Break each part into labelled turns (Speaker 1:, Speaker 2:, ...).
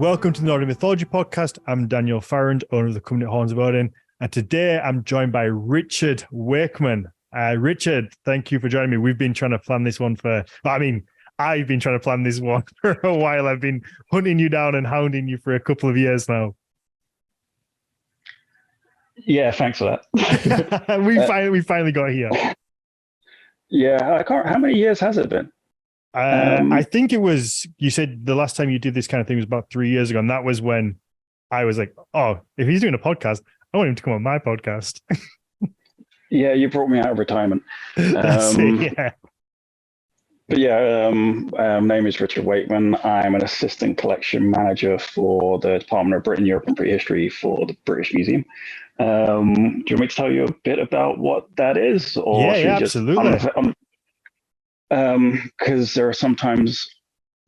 Speaker 1: Welcome to the Nordic Mythology podcast. I'm Daniel Farrand, owner of the company Horns of Odin, and today I'm joined by Richard Wakeman. Richard, thank you for joining me. We've been trying to plan this one I've been trying to plan this one for a while. I've been hunting you down and hounding you for a couple of years now.
Speaker 2: Yeah, thanks for that.
Speaker 1: We finally got here.
Speaker 2: Yeah, I can't. How many years has it been?
Speaker 1: I think it was, you said the last time you did this kind of thing was about 3 years ago. And that was when I was like, oh, if he's doing a podcast, I want him to come on my podcast.
Speaker 2: Yeah, you brought me out of retirement.
Speaker 1: That's it, yeah.
Speaker 2: But yeah, name is Richard Wakeman. I'm an assistant collection manager for the Department of Britain, Europe and Prehistory for the British Museum. Do you want me to tell you a bit about what that is? Or
Speaker 1: Yeah, absolutely.
Speaker 2: Because there are sometimes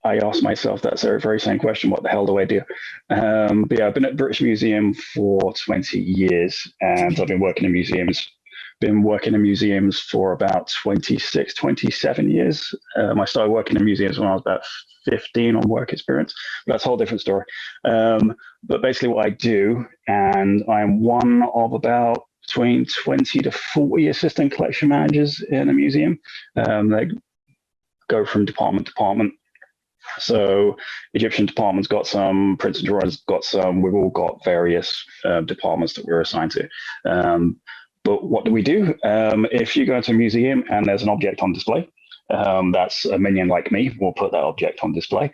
Speaker 2: I ask myself that very same question: what the hell do I do? But yeah, I've been at the British Museum for 20 years, and I've been working in museums. Been working in museums for about 26, 27 years. I started working in museums when I was about 15 on work experience, but that's a whole different story. But basically what I do, and I'm one of about between 20 to 40 assistant collection managers in a museum. They go from department to department. So Egyptian department's got some, Prince and Drawers got some, we've all got various departments that we're assigned to. But what do we do? If you go to a museum and there's an object on display, that's a minion like me, we'll put that object on display.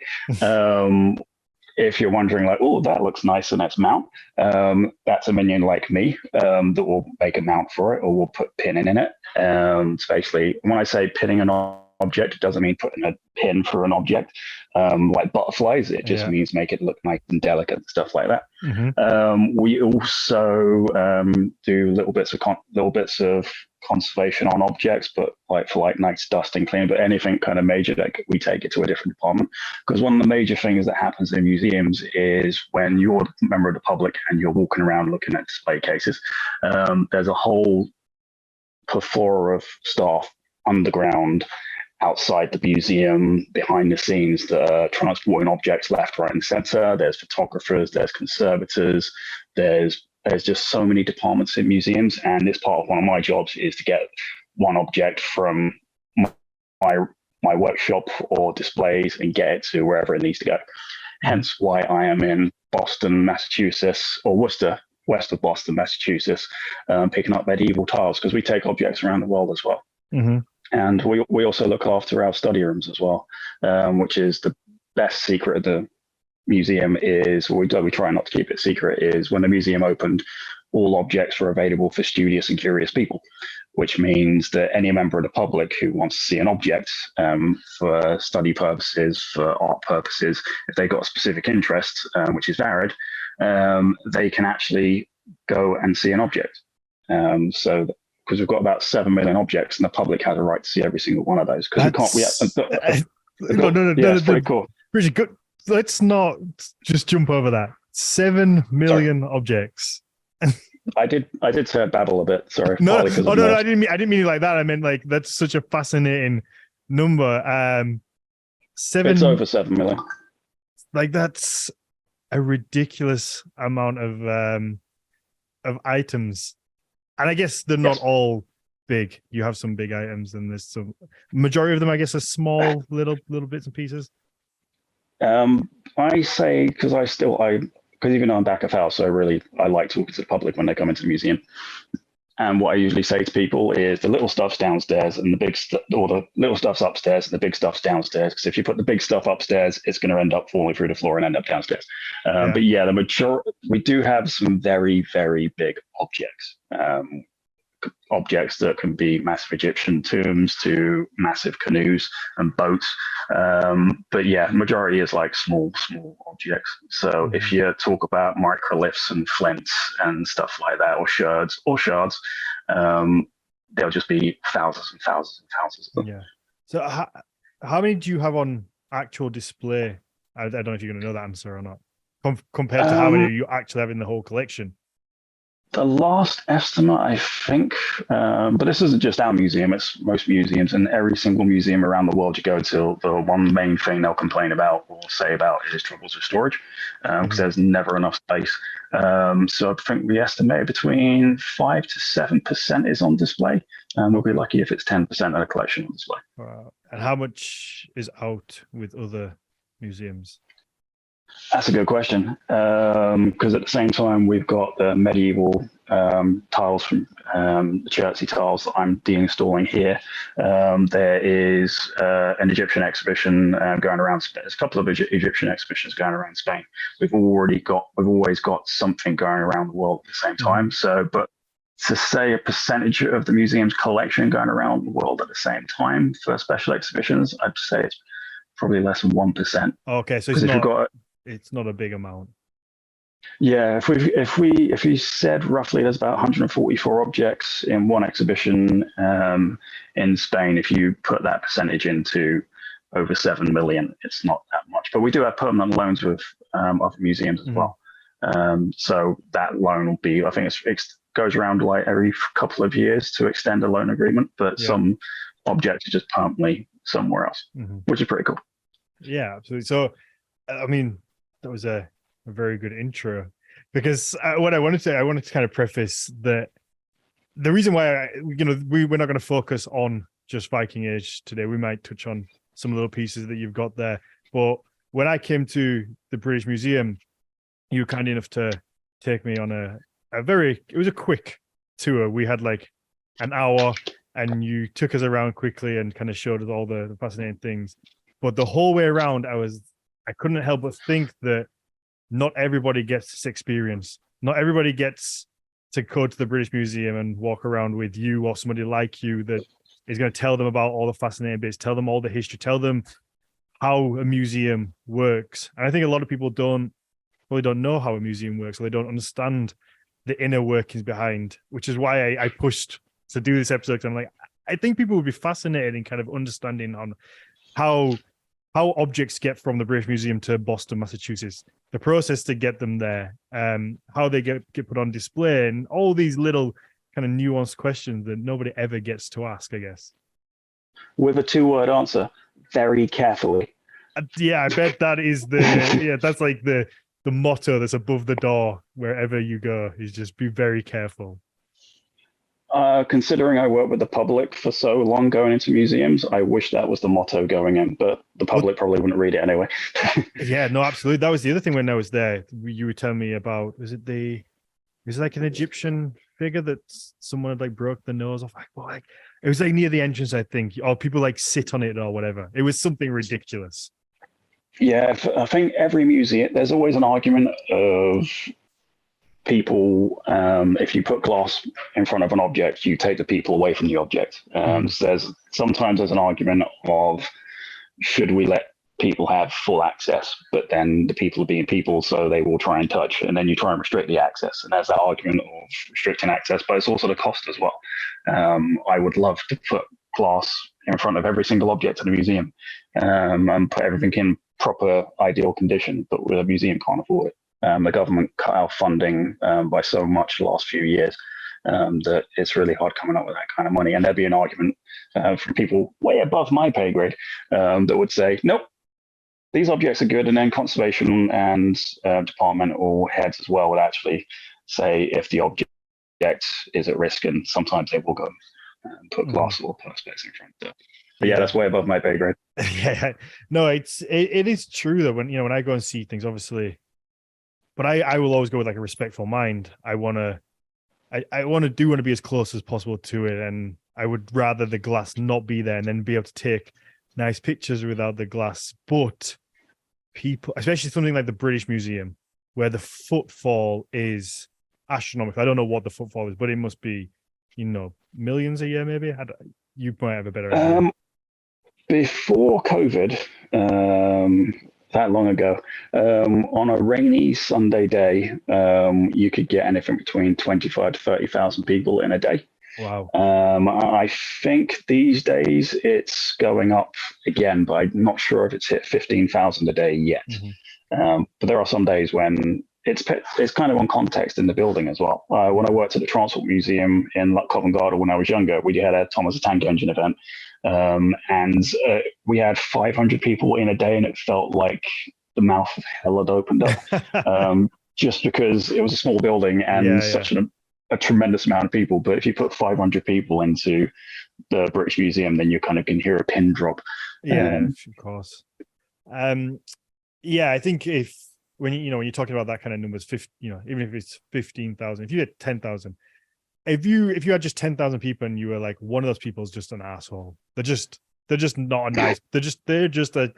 Speaker 2: If you're wondering like, oh, that looks nice in its mount, that's a minion like me that will make a mount for it, or we'll put pinning in it. It's basically, when I say pinning an object, it doesn't mean putting a pin for an object like butterflies. It just means make it look nice and delicate and stuff like that. We also do little bits of conservation on objects, but for nice dusting, cleaning, but anything kind of major, like we take it to a different department. Because one of the major things that happens in museums is when you're a member of the public and you're walking around looking at display cases, there's a whole plethora of staff underground, outside the museum, behind the scenes, that are transporting objects left, right, and center. There's photographers, there's conservators, there's just so many departments in museums. And this part of one of my jobs is to get one object from my workshop or displays and get it to wherever it needs to go. Hence why I am in Boston, Massachusetts, or Worcester, west of Boston, Massachusetts, picking up medieval tiles, because we take objects around the world as well. And we also look after our study rooms as well, which is the best secret of the museum. Is we try not to keep it secret, is when the museum opened, all objects were available for studious and curious people, which means that any member of the public who wants to see an object for study purposes, for art purposes, if they got a specific interest, which is varied, they can actually go and see an object. Because we've got about 7 million objects, and the public has a right to see every single one of those. Because we can't. It's pretty cool.
Speaker 1: Richard, good. Let's not just jump over that. 7 million objects.
Speaker 2: I did say babble a bit. Sorry.
Speaker 1: No, I didn't mean it like that. I meant like that's such a fascinating number.
Speaker 2: It's over 7 million.
Speaker 1: Like that's a ridiculous amount of items. And I guess they're not all big. You have some big items, and there's some. Majority of them, I guess, are small, little bits and pieces.
Speaker 2: I say because even though I'm back of house, I like talking to the public when they come into the museum. And what I usually say to people is the little stuff's downstairs, and or the little stuff's upstairs, and the big stuff's downstairs. Because if you put the big stuff upstairs, it's going to end up falling through the floor and end up downstairs. But yeah, the majority, we do have some very, very big objects. Objects that can be massive Egyptian tombs to massive canoes and boats. But yeah, majority is like small objects. So if you talk about microliths and flints and stuff like that, or shards, there'll just be thousands and thousands and thousands of them.
Speaker 1: Yeah. So how many do you have on actual display? I don't know if you're going to know that answer or not. Compared to how many you actually have in the whole collection.
Speaker 2: The last estimate, I think, but this isn't just our museum, it's most museums, and every single museum around the world you go to, the one main thing they'll complain about or say about is troubles with storage, because there's never enough space. So I think we estimate between 5 to 7% is on display, and we'll be lucky if it's 10% of the collection on display.
Speaker 1: Wow. And how much is out with other museums?
Speaker 2: That's a good question, because at the same time we've got the medieval tiles from the Chertsey tiles that I'm deinstalling here. There is an Egyptian exhibition going around. There's a couple of Egyptian exhibitions going around Spain. We've always got something going around the world at the same time. So, but to say a percentage of the museum's collection going around the world at the same time for special exhibitions, I'd say it's probably less than 1%.
Speaker 1: Okay, so it's not a big amount.
Speaker 2: Yeah, if we said roughly there's about 144 objects in one exhibition in Spain, if you put that percentage into over 7 million, it's not that much. But we do have permanent loans with other museums as well. So that loan will be, I think it goes around like every couple of years to extend a loan agreement, but some objects are just permanently somewhere else, which is pretty cool.
Speaker 1: Yeah, absolutely. So, I mean, that was a very good intro, because what I wanted to kind of preface that the reason why we're not going to focus on just Viking Age today. We might touch on some little pieces that you've got there, but when I came to the British Museum, you were kind enough to take me on it was a quick tour. We had like an hour, and you took us around quickly and kind of showed us all the fascinating things. But the whole way around, I couldn't help but think that not everybody gets this experience. Not everybody gets to go to the British Museum and walk around with you or somebody like you that is going to tell them about all the fascinating bits, tell them all the history, tell them how a museum works. And I think a lot of people don't know how a museum works, or they don't understand the inner workings behind, which is why I pushed to do this episode. I'm like, I think people would be fascinated in kind of understanding on how objects get from the British Museum to Boston, Massachusetts, the process to get them there, how they get put on display, and all these little kind of nuanced questions that nobody ever gets to ask, I guess.
Speaker 2: With a 2-word answer, very carefully.
Speaker 1: Yeah, I bet that is that's like the motto that's above the door wherever you go, is just be very careful.
Speaker 2: Considering I work with the public for so long going into museums, I wish that was the motto going in, but the public probably wouldn't read it anyway.
Speaker 1: Yeah, no, absolutely. That was the other thing when I was there. You were telling me about, was it like an Egyptian figure that someone had like broke the nose off? Like, it was like near the entrance, I think, or people like sit on it or whatever. It was something ridiculous.
Speaker 2: Yeah, I think every museum, there's always an argument of people, if you put glass in front of an object, you take the people away from the object. So sometimes there's an argument of, should we let people have full access, but then the people are being people, so they will try and touch, and then you try and restrict the access. And there's that argument of restricting access, but it's also the cost as well. I would love to put glass in front of every single object in the museum and put everything in proper ideal condition, but a museum can't afford it. The government cut our funding by so much the last few years that it's really hard coming up with that kind of money. And there'd be an argument from people way above my pay grade that would say, nope, these objects are good. And then conservation and departmental heads as well would actually say if the object is at risk, and sometimes they will go and put glass or perspex in front of it. But yeah, that's way above my pay grade.
Speaker 1: Yeah, no, it is true that when I go and see things, obviously, but I will always go with like a respectful mind. I want to be as close as possible to it, and I would rather the glass not be there and then be able to take nice pictures without the glass. But people, especially something like the British Museum, where the footfall is astronomical. I don't know what the footfall is, but it must be, millions a year, maybe. You might have a better idea.
Speaker 2: Before COVID, that long ago, on a rainy Sunday day, you could get anything between 25 to 30,000 people in a day.
Speaker 1: Wow.
Speaker 2: I think these days it's going up again, but I'm not sure if it's hit 15,000 a day yet. But there are some days when it's kind of on context in the building as well. When I worked at the Transport Museum in Covent Garden when I was younger, we had a Thomas the Tank Engine event, and we had 500 people in a day, and it felt like the mouth of hell had opened up, just because it was a small building and such a tremendous amount of people. But if you put 500 people into the British Museum, then you kind of can hear a pin drop.
Speaker 1: Of course. I think when you're talking about that kind of numbers, 50, even if it's 15,000, if you had 10,000, if you had just 10,000 people and you were like, one of those people is just an asshole, they're just not a nice, they're just a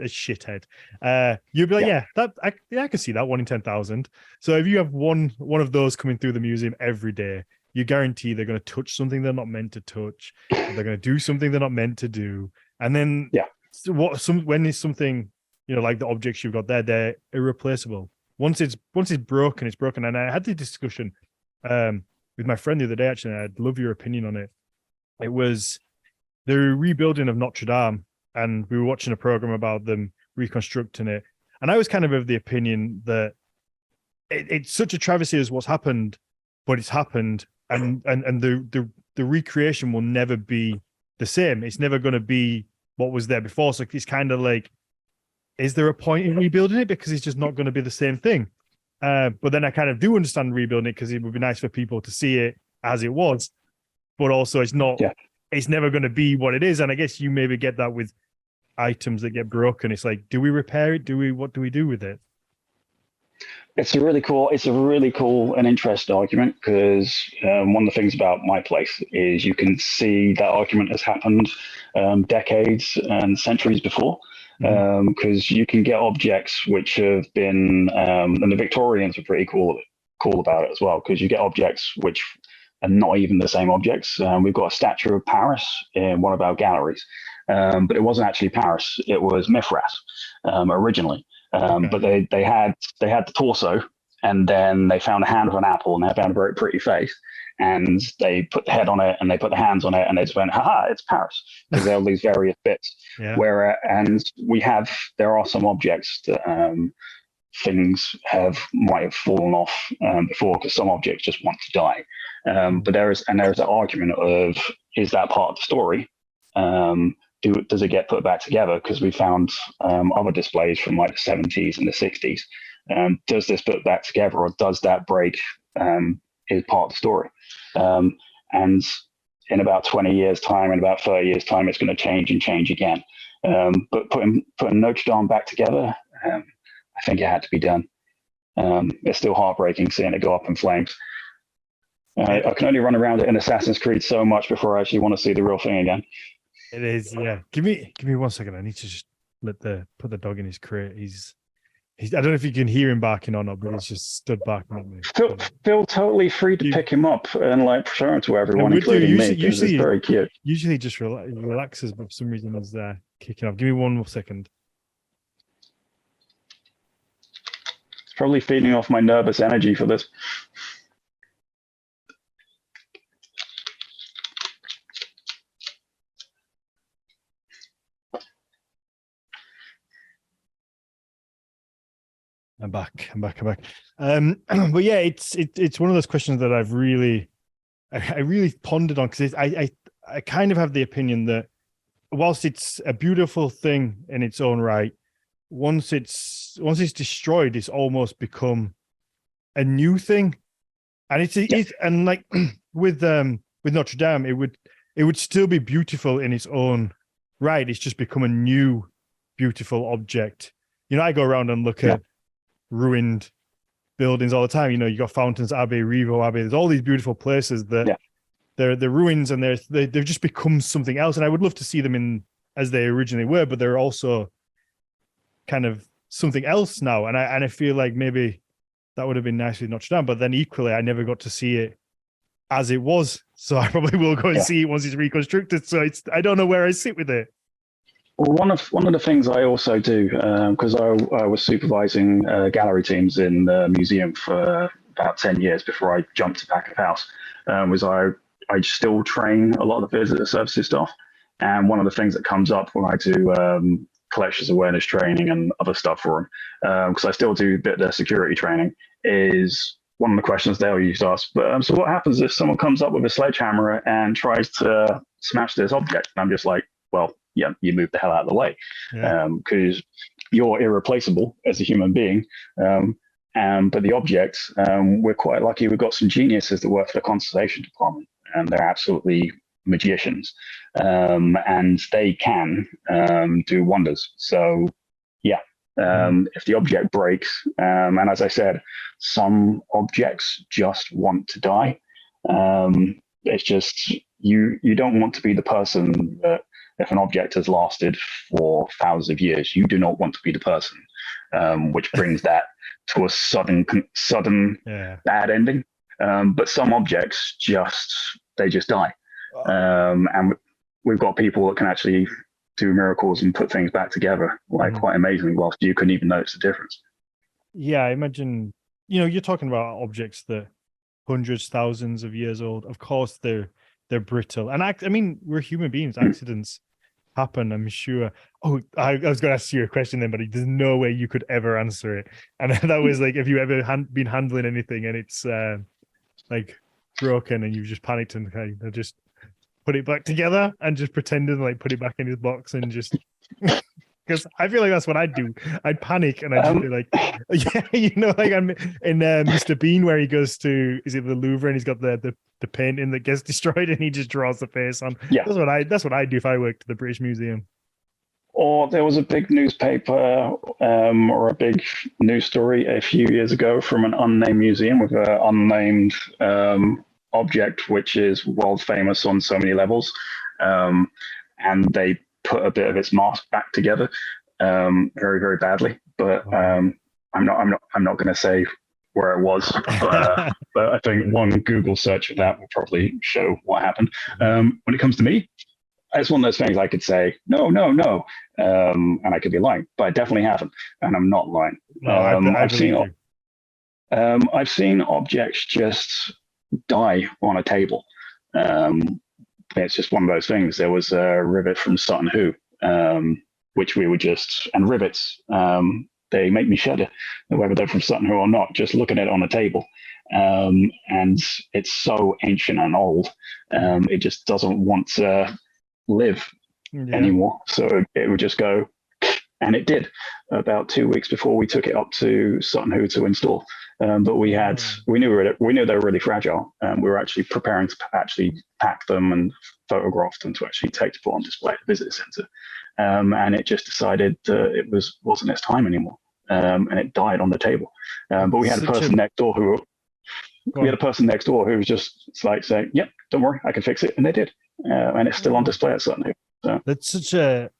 Speaker 1: shithead. You'd be like, I can see that, 1 in 10,000. So if you have one of those coming through the museum every day, you guarantee they're going to touch something they're not meant to touch. They're going to do something they're not meant to do. And then when is something, like the objects you've got there, they're irreplaceable. Once it's broken, it's broken. And I had the discussion with my friend the other day, actually, and I'd love your opinion on it. It was the rebuilding of Notre Dame, and we were watching a program about them reconstructing it. And I was kind of the opinion that it's such a travesty as what's happened, but it's happened, and the recreation will never be the same. It's never going to be what was there before. So it's kind of like, is there a point in rebuilding it? Because it's just not going to be the same thing. But then I kind of do understand rebuilding it, because it would be nice for people to see it as it was. But also it's not, it's never going to be what it is. And I guess you maybe get that with items that get broken. It's like, do we repair it? What do we do with it?
Speaker 2: It's a really cool and interesting argument, because one of the things about my place is you can see that argument has happened decades and centuries before, because you can get objects which have been, and the Victorians were pretty cool about it as well, because you get objects which are not even the same objects. We've got a statue of Paris in one of our galleries, but it wasn't actually Paris, it was Mithras originally. But they had the torso, and then they found a hand of an apple, and they found a very pretty face, and they put the head on it, and they put the hands on it, and they just went, haha, it's Paris, because there are these various bits. And there are some objects that things might have fallen off before, because some objects just want to die. But there is an argument of, is that part of the story? Does it get put back together? Because we found other displays from like the 70s and the 60s. Does this put back together, or does that break is part of the story? And in about 20 years' time, in about 30 years' time, it's going to change again. But putting Notre Dame back together, I think it had to be done. It's still heartbreaking seeing it go up in flames. I can only run around it in Assassin's Creed so much before I actually want to see the real thing again.
Speaker 1: It is, yeah. Give me 1 second. I need to just put the dog in his crate. He's I don't know if you can hear him barking or not, but he's just stood barking at me.
Speaker 2: Feel totally free to pick him up and show him to everyone, including me. Usually, it's very cute.
Speaker 1: Usually, just relaxes, but for some reason, he's kicking off. Give me 1 more second.
Speaker 2: It's probably feeding off my nervous energy for this.
Speaker 1: I'm back. But yeah, it's one of those questions that I really pondered on, because I kind of have the opinion that whilst it's a beautiful thing in its own right, once it's destroyed, it's almost become a new thing, and it's and like with Notre Dame, it would still be beautiful in its own right. It's just become a new beautiful object. I go around and look at ruined buildings all the time. You got Fountains Abbey, Revo Abbey. There's all these beautiful places that they're ruins, and they've just become something else. And I would love to see them in as they originally were, but they're also kind of something else now. And I feel like maybe that would have been nice with Notre Dame, but then equally I never got to see it as it was. So I probably will go and see it once it's reconstructed. So I don't know where I sit with it.
Speaker 2: Well, one of the things I also do, because I was supervising gallery teams in the museum for about 10 years before I jumped to back of house, was I still train a lot of the visitor services staff. And one of the things that comes up when I do collections awareness training and other stuff for them, because I still do a bit of their security training, is one of the questions they'll use to ask. But so what happens if someone comes up with a sledgehammer and tries to smash this object? And I'm just like, well, yeah, you move the hell out of the way, because you're irreplaceable as a human being. But the objects, we're quite lucky. We've got some geniuses that work for the conservation department, and they're absolutely magicians, and they can do wonders. So, yeah, if the object breaks, and as I said, some objects just want to die. It's just you don't want to be the person that, if an object has lasted for thousands of years, you do not want to be the person, which brings that to a sudden bad ending. But some objects just die. And we've got people that can actually do miracles and put things back together, like quite amazingly, whilst you couldn't even notice the difference.
Speaker 1: Yeah, I imagine, you're talking about objects that hundreds, thousands of years old. Of course, they're brittle. And I mean, we're human beings. Accidents happen, I'm sure. Oh, I was going to ask you a question then, but there's no way you could ever answer it. And that was like, if you ever been handling anything and it's like broken and you've just panicked and kind of just put it back together and just pretended like put it back in his box and just because I feel like that's what I'd do. I'd panic and I'd just be like, yeah, like I'm in Mr. Bean where he goes to, is it the Louvre, and he's got the painting that gets destroyed and he just draws the face on.
Speaker 2: Yeah,
Speaker 1: that's what I'd do if I worked at the British Museum.
Speaker 2: Or there was a big newspaper or a big news story a few years ago from an unnamed museum with an unnamed object, which is world famous on so many levels, and they put a bit of its mask back together, very, very badly. But I'm not going to say where it was, but I think one Google search of that will probably show what happened. When it comes to me, it's one of those things I could say no, and I could be lying, but I definitely haven't, and I'm not lying.
Speaker 1: No,
Speaker 2: I've seen objects just die on a table. It's just one of those things. There was a rivet from Sutton Hoo, which we were just, and rivets, they make me shudder, whether they're from Sutton Hoo or not, just looking at it on a table. And it's so ancient and old, it just doesn't want to live anymore. So it would just go, and it did about 2 weeks before we took it up to Sutton Hoo to install. But we knew they were really fragile. We were actually preparing to actually pack them and photograph them to actually take to put on display at the visitor centre. And it just decided that it wasn't its time anymore. And it died on the table. But we had a person next door who was just like saying, "Yep, don't worry, I can fix it," and they did. And it's still on display at Sutton Hoo. So.
Speaker 1: That's such a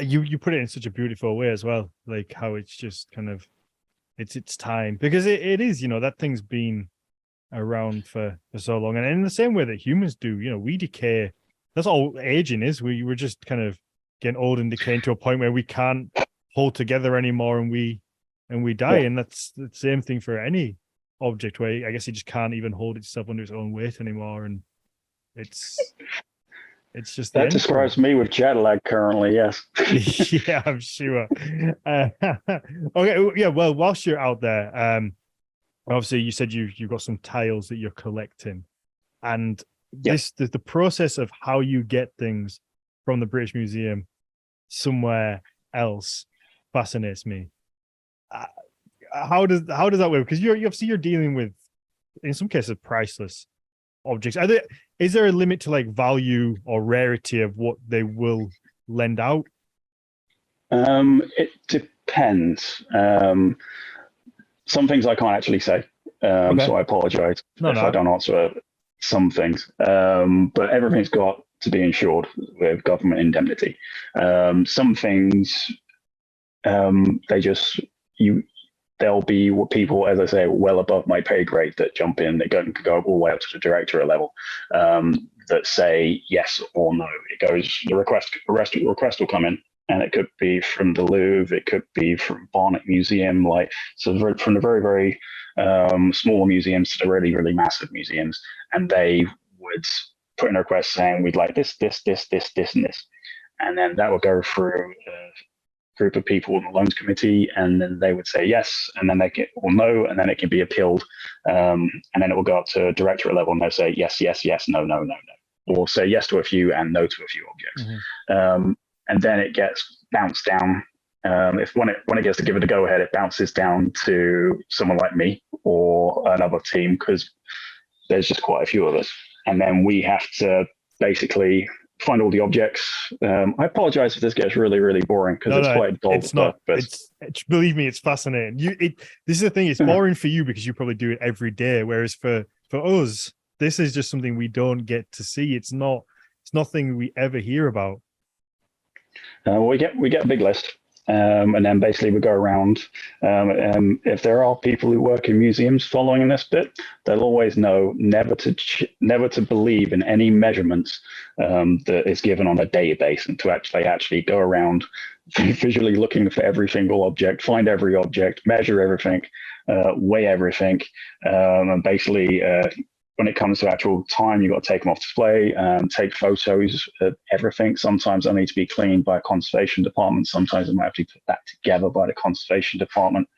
Speaker 1: you put it in such a beautiful way as well, like how it's just kind of it's time, because it is, that thing's been around for so long, and in the same way that humans do, we decay. That's all aging is. We're just kind of getting old and decaying to a point where we can't hold together anymore, and we die. And that's the same thing for any object, where I guess it just can't even hold itself under its own weight anymore, and it's just
Speaker 2: that describes me with jet lag currently. Yes.
Speaker 1: Yeah, I'm sure. Okay, yeah. Well, whilst you're out there, obviously you said you've got some tiles that you're collecting, and the process of how you get things from the British Museum somewhere else fascinates me. How does that work? Because you're dealing with, in some cases, priceless objects. Is there a limit to like value or rarity of what they will lend out?
Speaker 2: It depends. Some things I can't actually say, so I apologize if I don't answer some things. But everything's got to be insured with government indemnity. Some things, there'll be people, as I say, well above my pay grade that jump in. They can go all the way up to the directorate level, that say yes or no. The request will come in, and it could be from the Louvre, it could be from Barnet Museum, from the very, very smaller museums to the really, really massive museums, and they would put in a request saying, we'd like this, and this, and then that would go through group of people in the loans committee, and then they would say yes, and then they get or no, and then it can be appealed, and then it will go up to directorate level, and they'll say yes, yes, yes, no, no, no, no, or say yes to a few and no to a few objects, and then it gets bounced down. If when it gets to give it a go ahead, it bounces down to someone like me or another team, because there's just quite a few of us, and then we have to basically find all the objects. I apologize if this gets really, really boring, because it's quite dull.
Speaker 1: It's not. It's believe me, it's fascinating. This is the thing. It's boring for you because you probably do it every day, whereas for us, this is just something we don't get to see. It's nothing we ever hear about.
Speaker 2: We get a big list. And then basically we go around. If there are people who work in museums following this bit, they'll always know never to believe in any measurements that is given on a database, and to actually go around visually looking for every single object, find every object, measure everything, weigh everything, and basically. When it comes to actual time, you've got to take them off display, take photos of everything. Sometimes they'll need to be cleaned by a conservation department. Sometimes they might have to put that together by the conservation department.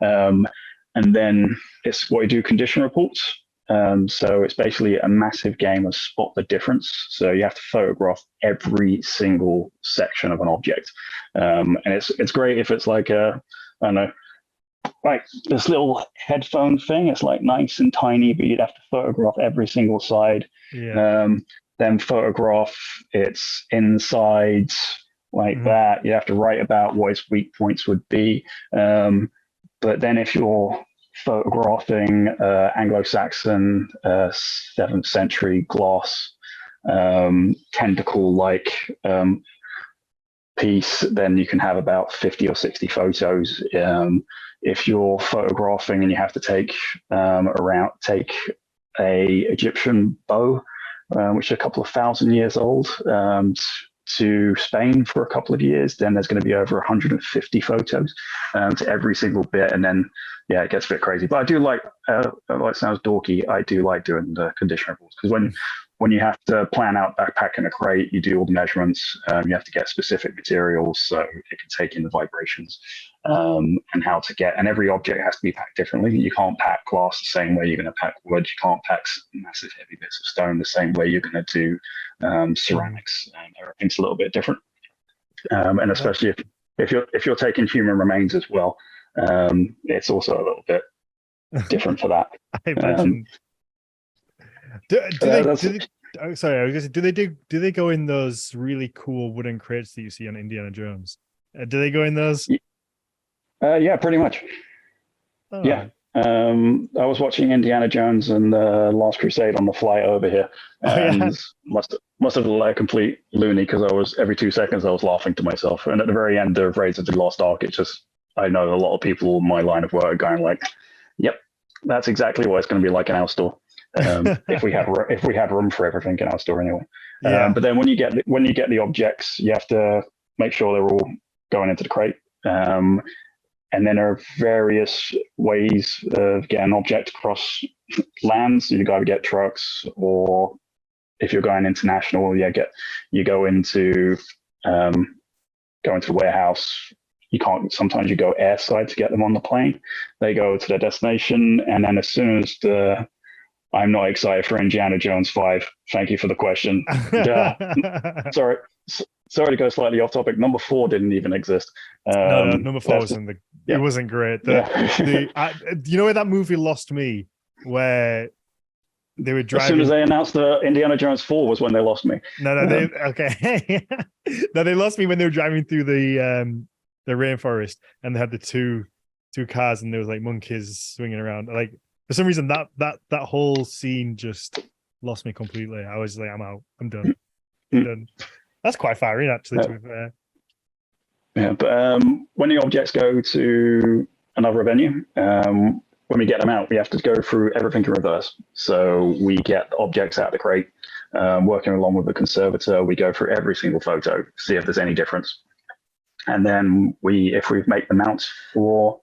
Speaker 2: And then it's what we do condition reports. So it's basically a massive game of spot the difference. So you have to photograph every single section of an object. And it's great if it's like I don't know, like this little headphone thing. It's like nice and tiny, but you'd have to photograph every single side. Then photograph its insides like that. You have to write about what its weak points would be. But then if you're photographing Anglo-Saxon 7th century glass tentacle-like piece, then you can have about 50 or 60 photos. If you're photographing and you have to take a Egyptian bow, which is a couple of thousand years old, to Spain for a couple of years, then there's going to be over 150 photos to every single bit. And then, yeah, it gets a bit crazy. But I do like, it sounds dorky, I do like doing the condition reports, because when you have to plan out backpacking a crate, you do all the measurements. You have to get specific materials so it can take in the vibrations, and how to get. And every object has to be packed differently. You can't pack glass the same way you're going to pack wood. You can't pack massive heavy bits of stone the same way you're going to do ceramics. Everything's a little bit different, and especially if you're taking human remains as well, it's also a little bit different for that.
Speaker 1: I imagine. Do they go in those really cool wooden crates that you see on Indiana Jones? Do they go in those?
Speaker 2: Yeah, pretty much. Oh. Yeah. I was watching Indiana Jones and the Last Crusade on the flight over here, and must have looked like a complete loony, because every 2 seconds I was laughing to myself. And at the very end of Raiders of the Lost Ark, I know a lot of people in my line of work are going like, "Yep, that's exactly what it's going to be like in our store." If we had room for everything in our store anyway. But then when you get the objects, you have to make sure they're all going into the crate. And then there are various ways of getting an object across lands. You got to get trucks, or if you're going international, you go into the warehouse. You can't. Sometimes you go airside to get them on the plane. They go to their destination, and then as soon as I'm not excited for Indiana Jones 5. Thank you for the question. Sorry to go slightly off topic. Number 4 didn't even exist.
Speaker 1: No, number 4 wasn't it wasn't great. You know where that movie lost me, where they were driving.
Speaker 2: As soon as they announced the Indiana Jones 4 was when they lost me.
Speaker 1: No, they lost me when they were driving through the rainforest, and they had the two cars, and there was like monkeys swinging around. Like, for some reason, that whole scene just lost me completely. I was like, I'm out. I'm done. That's quite far in, actually, to be fair.
Speaker 2: Yeah, but when the objects go to another venue, when we get them out, we have to go through everything in reverse. So we get the objects out of the crate, working along with the conservator. We go through every single photo, see if there's any difference. And then if we make the mounts for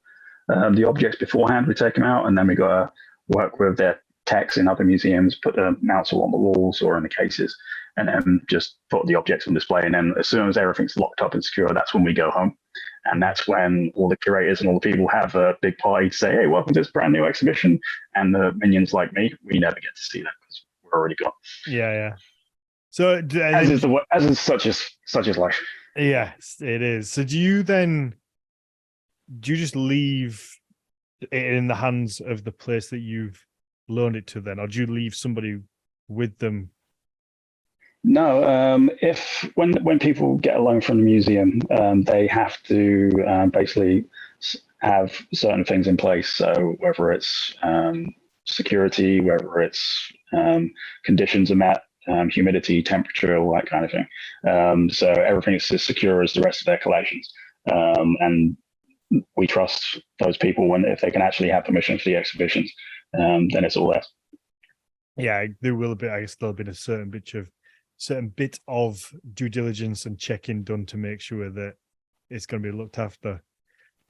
Speaker 2: the objects beforehand, we take them out, and then we got to work with their techs in other museums put the mounts all on the walls or in the cases, and then just put the objects on display. And then as soon as everything's locked up and secure, that's when we go home. And that's when all the curators and all the people have a big party to say, hey, welcome to this brand new exhibition. And the minions like me, we never get to see that because we're already gone.
Speaker 1: Yeah. So
Speaker 2: as is such as life.
Speaker 1: Yes, it is. So do you just leave it in the hands of the place that you've loaned it to then, or do you leave somebody with them?
Speaker 2: No, if when people get a loan from the museum, they have to basically have certain things in place. So whether it's security, whether it's conditions are met, humidity, temperature, all that kind of thing. So everything is as secure as the rest of their collections. And we trust those people if they can actually have permission for the exhibitions, then it's all theirs.
Speaker 1: Yeah, there will be. I guess there'll be a certain bit of due diligence and checking done to make sure that it's going to be looked after.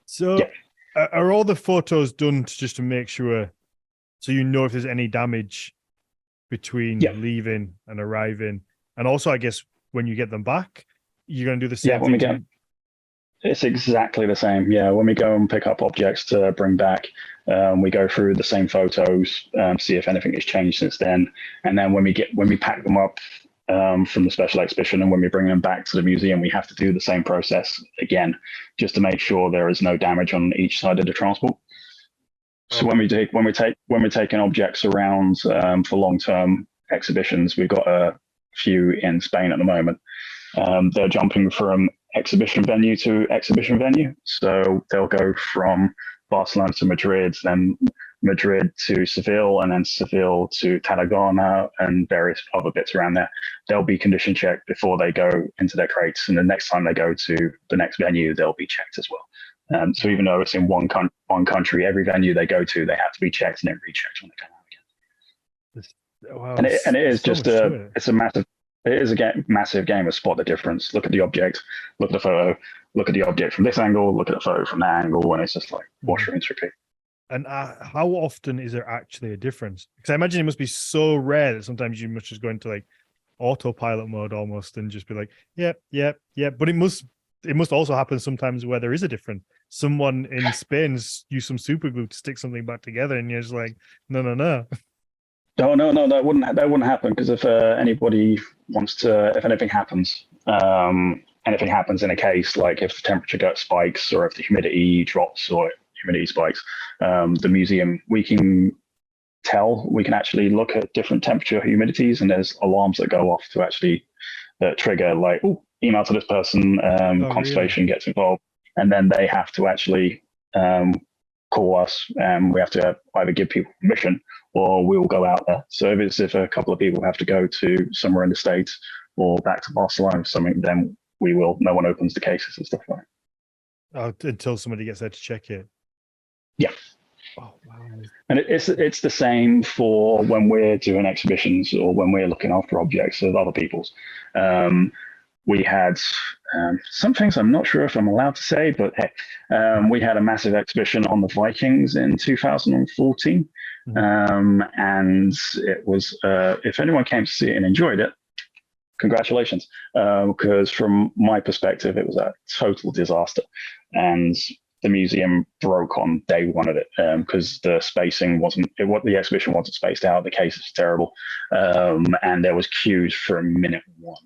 Speaker 1: So, yeah. Are all the photos done just to make sure, so you know if there's any damage between leaving and arriving, and also I guess when you get them back, you're going to do the same thing?
Speaker 2: It's exactly the same. Yeah, when we go and pick up objects to bring back, we go through the same photos, see if anything has changed since then, and then when we pack them up from the special exhibition and when we bring them back to the museum, we have to do the same process again, just to make sure there is no damage on each side of the transport. So when we're taking objects around for long-term exhibitions, we've got a few in Spain at the moment. They're jumping from exhibition venue to exhibition venue. So they'll go from Barcelona to Madrid, then Madrid to Seville, and then Seville to Tarragona and various other bits around there. They'll be condition checked before they go into their crates. And the next time they go to the next venue, they'll be checked as well. So even though it's in one country, every venue they go to, they have to be checked and then rechecked when they come out again. Wow, and it is just it is a massive game of spot the difference. Look at the object, look at the photo, look at the object from this angle, look at the photo from that angle, and it's just like wash, rinse, repeat.
Speaker 1: And how often is there actually a difference? Because I imagine it must be so rare that sometimes you must just go into like autopilot mode almost and just be like, yep. But it must also happen sometimes where there is a difference. Someone in Spain used some super glue to stick something back together, and you're just like, no.
Speaker 2: No, that wouldn't happen, because if anybody wants to, if anything happens in a case, like if the temperature spikes or if the humidity drops or humidity spikes, the museum, we can actually look at different temperature humidities, and there's alarms that go off to actually trigger like, email to this person, conservation gets involved, and then they have to actually call us, and we have to either give people permission or we'll go out there. So if a couple of people have to go to somewhere in the States or back to Barcelona or something, then we will. No one opens the cases and stuff like
Speaker 1: that. Until somebody gets there to check it.
Speaker 2: Yeah.
Speaker 1: Oh, wow.
Speaker 2: And it's the same for when we're doing exhibitions or when we're looking after objects of other people's. We had some things I'm not sure if I'm allowed to say, but hey, we had a massive exhibition on the Vikings in 2014. And it was, if anyone came to see it and enjoyed it, congratulations. Because from my perspective, it was a total disaster. And the museum broke on day one of it because the spacing the exhibition wasn't spaced out. The case is terrible. And there was queues from minute one.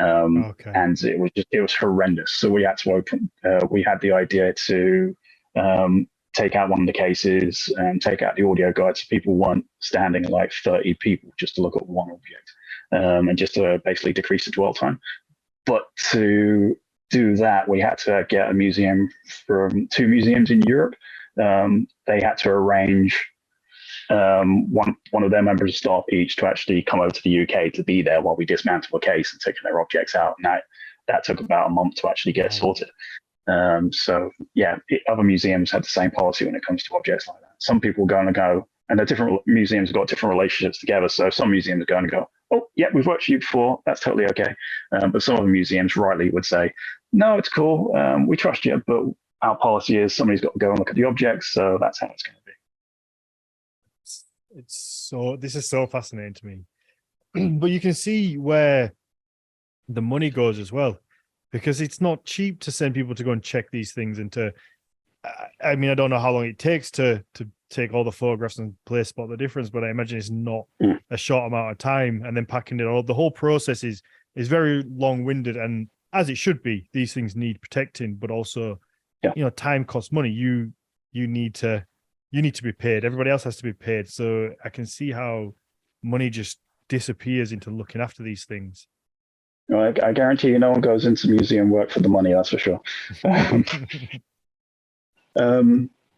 Speaker 2: And it was horrendous. So we had to open. We had the idea to take out one of the cases and take out the audio guide, so people weren't standing like 30 people just to look at one object, and just to basically decrease the dwell time. But to do that, we had to get a museum from 2 museums in Europe. They had to arrange one of their members of staff each to actually come over to the UK to be there while we dismantle a case and taking their objects out. And that took about a month to actually get sorted. So yeah, other museums had the same policy when it comes to objects like that. Some people are going to go, and the different museums have got different relationships together. So some museums are going to go, oh yeah, we've worked with you before, that's totally okay. But some of the museums rightly would say, no, it's cool, we trust you, but our policy is somebody's got to go and look at the objects, so that's how it's going to be.
Speaker 1: This is so fascinating to me. But you can see where the money goes as well, because it's not cheap to send people to go and check these things and to, I mean, I don't know how long it takes to take all the photographs and spot the difference, but I imagine it's not a short amount of time, and then packing it all. The whole process is very long-winded, and as it should be. These things need protecting, but also, time costs money. You need to be paid. Everybody else has to be paid. So I can see how money just disappears into looking after these things.
Speaker 2: I guarantee you no one goes into museum work for the money, that's for sure.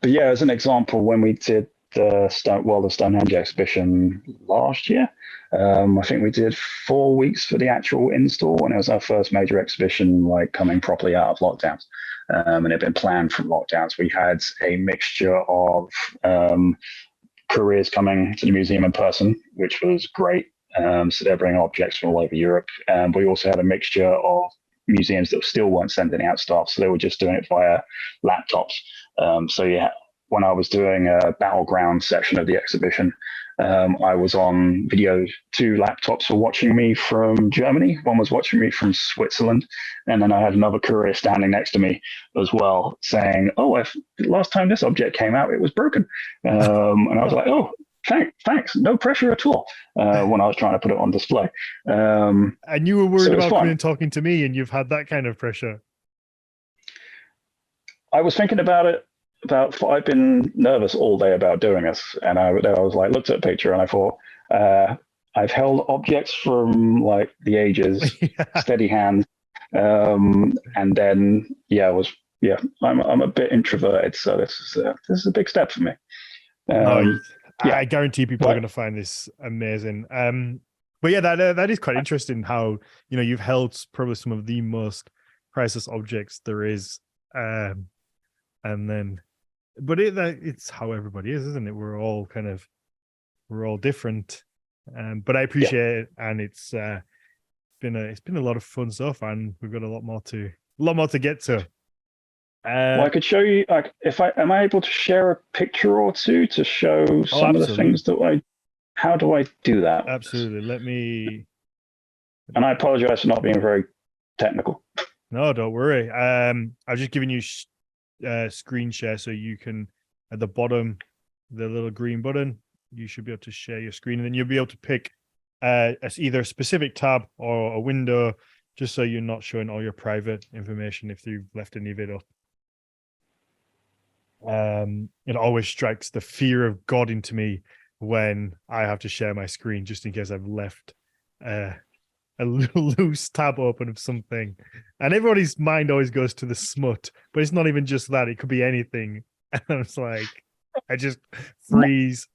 Speaker 2: But yeah, as an example, when we did the Stonehenge exhibition last year, I think we did 4 weeks for the actual install, and it was our first major exhibition like coming properly out of lockdowns. And it had been planned from lockdowns. We had a mixture of couriers coming to the museum in person, which was great. So they're bringing objects from all over Europe. We also had a mixture of museums that still weren't sending out stuff, so they were just doing it via laptops. So yeah, when I was doing a battleground section of the exhibition, I was on video. 2 laptops were watching me from Germany. One was watching me from Switzerland, and then I had another courier standing next to me as well, saying, "Oh, last time this object came out, it was broken." And I was like, "Oh, thanks, no pressure at all." When I was trying to put it on display,
Speaker 1: and you were worried about coming and talking to me, and you've had that kind of pressure.
Speaker 2: I was thinking about it. I've been nervous all day about doing this, and I was like, looked at a picture, and I thought, I've held objects from like the ages, steady hand, and then I'm a bit introverted, so this is a big step for me.
Speaker 1: I guarantee people are going to find this amazing. But yeah, that is quite interesting. How you've held probably some of the most priceless objects there is, and then. But it's how everybody is, isn't it? We're all different. But I appreciate it, and it's been a lot of fun so far, and we've got a lot more to get to.
Speaker 2: Well, I could show you. Like, am I able to share a picture or two to show some of the things that how do I do that?
Speaker 1: Absolutely. Let me.
Speaker 2: And I apologize for not being very technical.
Speaker 1: No, don't worry. I've just given you screen share, so you can, at the bottom, the little green button, you should be able to share your screen, and then you'll be able to pick either a specific tab or a window, just so you're not showing all your private information if you've left any of it up. It always strikes the fear of God into me when I have to share my screen, just in case I've left a little loose tab open of something, and everybody's mind always goes to the smut, but it's not even just that. It could be anything. And I was like, I just freeze.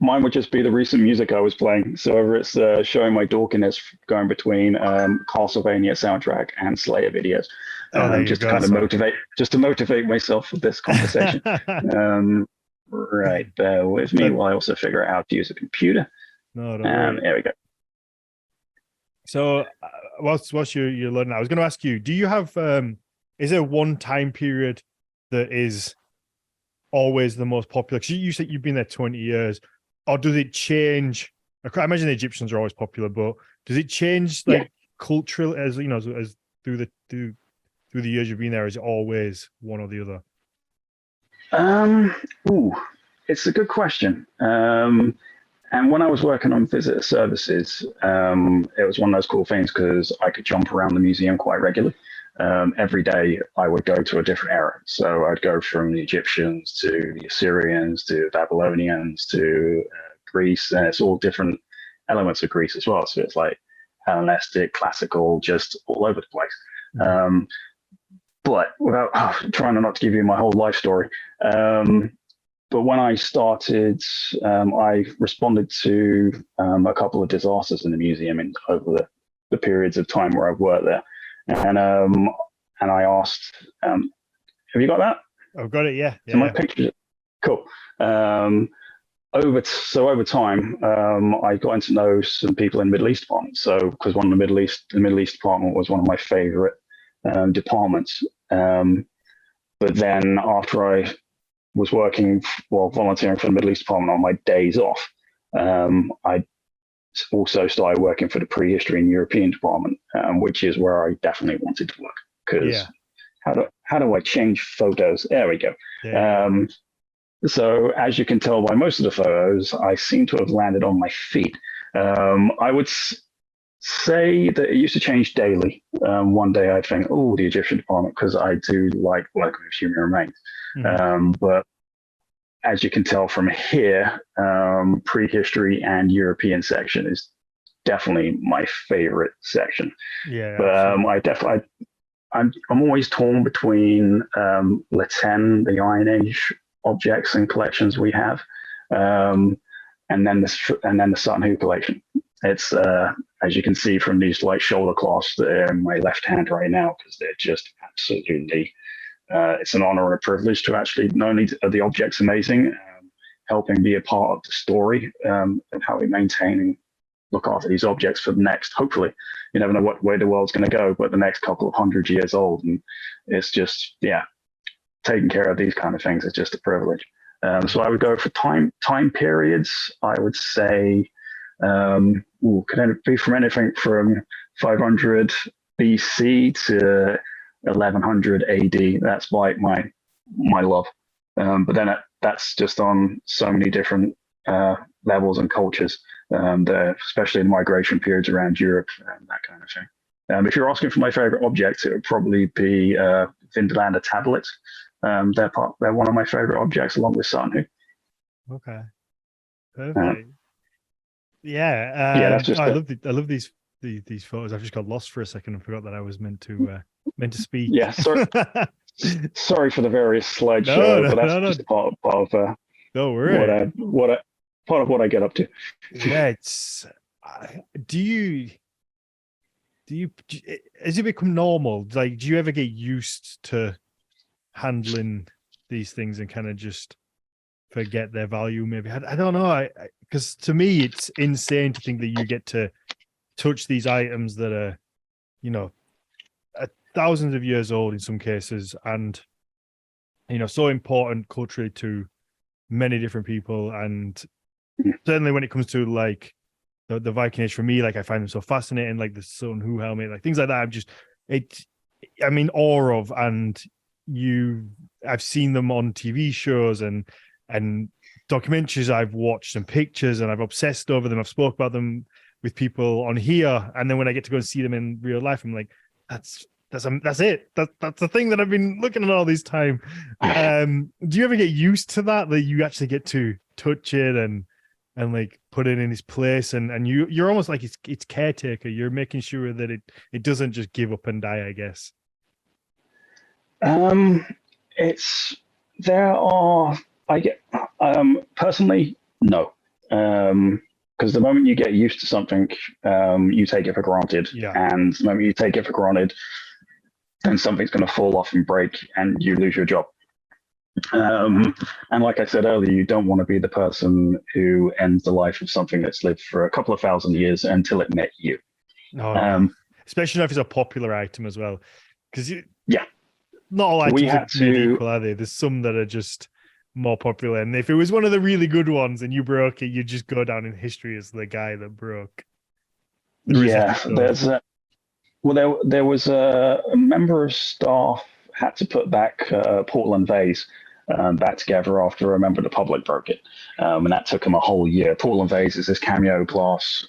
Speaker 2: Mine would just be the recent music I was playing. So whether it's showing my dorkiness going between Castlevania soundtrack and Slayer videos, just to motivate myself for this conversation. Right, bear with me while I also figure out how to use a computer.
Speaker 1: No, don't worry.
Speaker 2: There we go.
Speaker 1: So whilst you're learning, I was going to ask you, do you have, is there one time period that is always the most popular? Because you said you've been there 20 years, or does it change? I imagine the Egyptians are always popular, but does it change cultural as through the years you've been there? Is it always one or the
Speaker 2: other? It's a good question. And when I was working on visitor services, it was one of those cool things because I could jump around the museum quite regularly. Every day I would go to a different era. So I'd go from the Egyptians to the Assyrians to Babylonians to Greece, and it's all different elements of Greece as well. So it's like Hellenistic, classical, just all over the place. But without trying not to give you my whole life story, but when I started, I responded to a couple of disasters in the museum over the periods of time where I've worked there. And I asked, have you got that?
Speaker 1: I've got it, yeah.
Speaker 2: So my pictures, cool. Over time, I got to know some people in the Middle East department. So because the Middle East department was one of my favorite departments. But then after I was volunteering for the Middle East Department on my days off, I also started working for the Prehistory and European Department, which is where I definitely wanted to work. Because how do I change photos? There we go.
Speaker 1: Yeah.
Speaker 2: So as you can tell by most of the photos, I seem to have landed on my feet. I would say that it used to change daily. One day I'd think, oh, the Egyptian department, because I do like working with human remains. But as you can tell from here, prehistory and European section is definitely my favorite section.
Speaker 1: Yeah.
Speaker 2: But I'm always torn between Latin, the Iron Age objects and collections we have, and then the Sutton Hoo collection. It's as you can see from these shoulder cloths that are in my left hand right now, because they're just absolutely. It's an honor and a privilege to actually not only are the objects amazing, helping be a part of the story and how we maintain and look after these objects for the next. Hopefully, you never know what way the world's going to go, but the next couple of 100 years old, and it's just taking care of these kind of things is just a privilege. So I would go for time periods. I would say, can it be from anything from 500 BC to 1100 AD? That's like my love. But then that's just on so many different levels and cultures, especially in migration periods around Europe and that kind of thing. If you're asking for my favorite objects, it would probably be Vindelander tablets. They're one of my favorite objects, along with Sutton Hoo.
Speaker 1: Okay, perfect. That's just
Speaker 2: I
Speaker 1: love these photos. I've just got lost for a second and forgot that I was meant to speak.
Speaker 2: Yeah, sorry for the various slideshow, but that's just part of
Speaker 1: don't worry.
Speaker 2: Part of what I get up to.
Speaker 1: Yeah, it's. Do you? Has it become normal? Like, do you ever get used to handling these things and kind of just forget their value? Maybe I don't know. Because to me, it's insane to think that you get to touch these items that are, thousands of years old in some cases, and so important culturally to many different people. And certainly when it comes to like the Viking Age, for me, like I find them so fascinating, like the Sutton Hoo helmet, like things like that. I'm in awe of, and I've seen them on TV shows and documentaries I've watched and pictures, and I've obsessed over them. I've spoke about them with people on here, and then when I get to go and see them in real life, I'm like, that's it. That's the thing that I've been looking at all this time. Do you ever get used to that you actually get to touch it and like put it in its place, and you're almost like its caretaker. You're making sure that it doesn't just give up and die, I guess.
Speaker 2: Personally, no. Because the moment you get used to something, you take it for granted.
Speaker 1: Yeah.
Speaker 2: And the moment you take it for granted, then something's going to fall off and break and you lose your job. And like I said earlier, you don't want to be the person who ends the life of something that's lived for a couple of thousand years until it met you.
Speaker 1: Especially if it's a popular item as well. Because not all
Speaker 2: we
Speaker 1: items are made equal, are they? There's some that are just more popular, and if it was one of the really good ones and you broke it, you'd just go down in history as the guy that broke.
Speaker 2: There was a member of staff had to put back a Portland vase back together after a member of the public broke it, and that took him a whole year. Portland vase is this cameo glass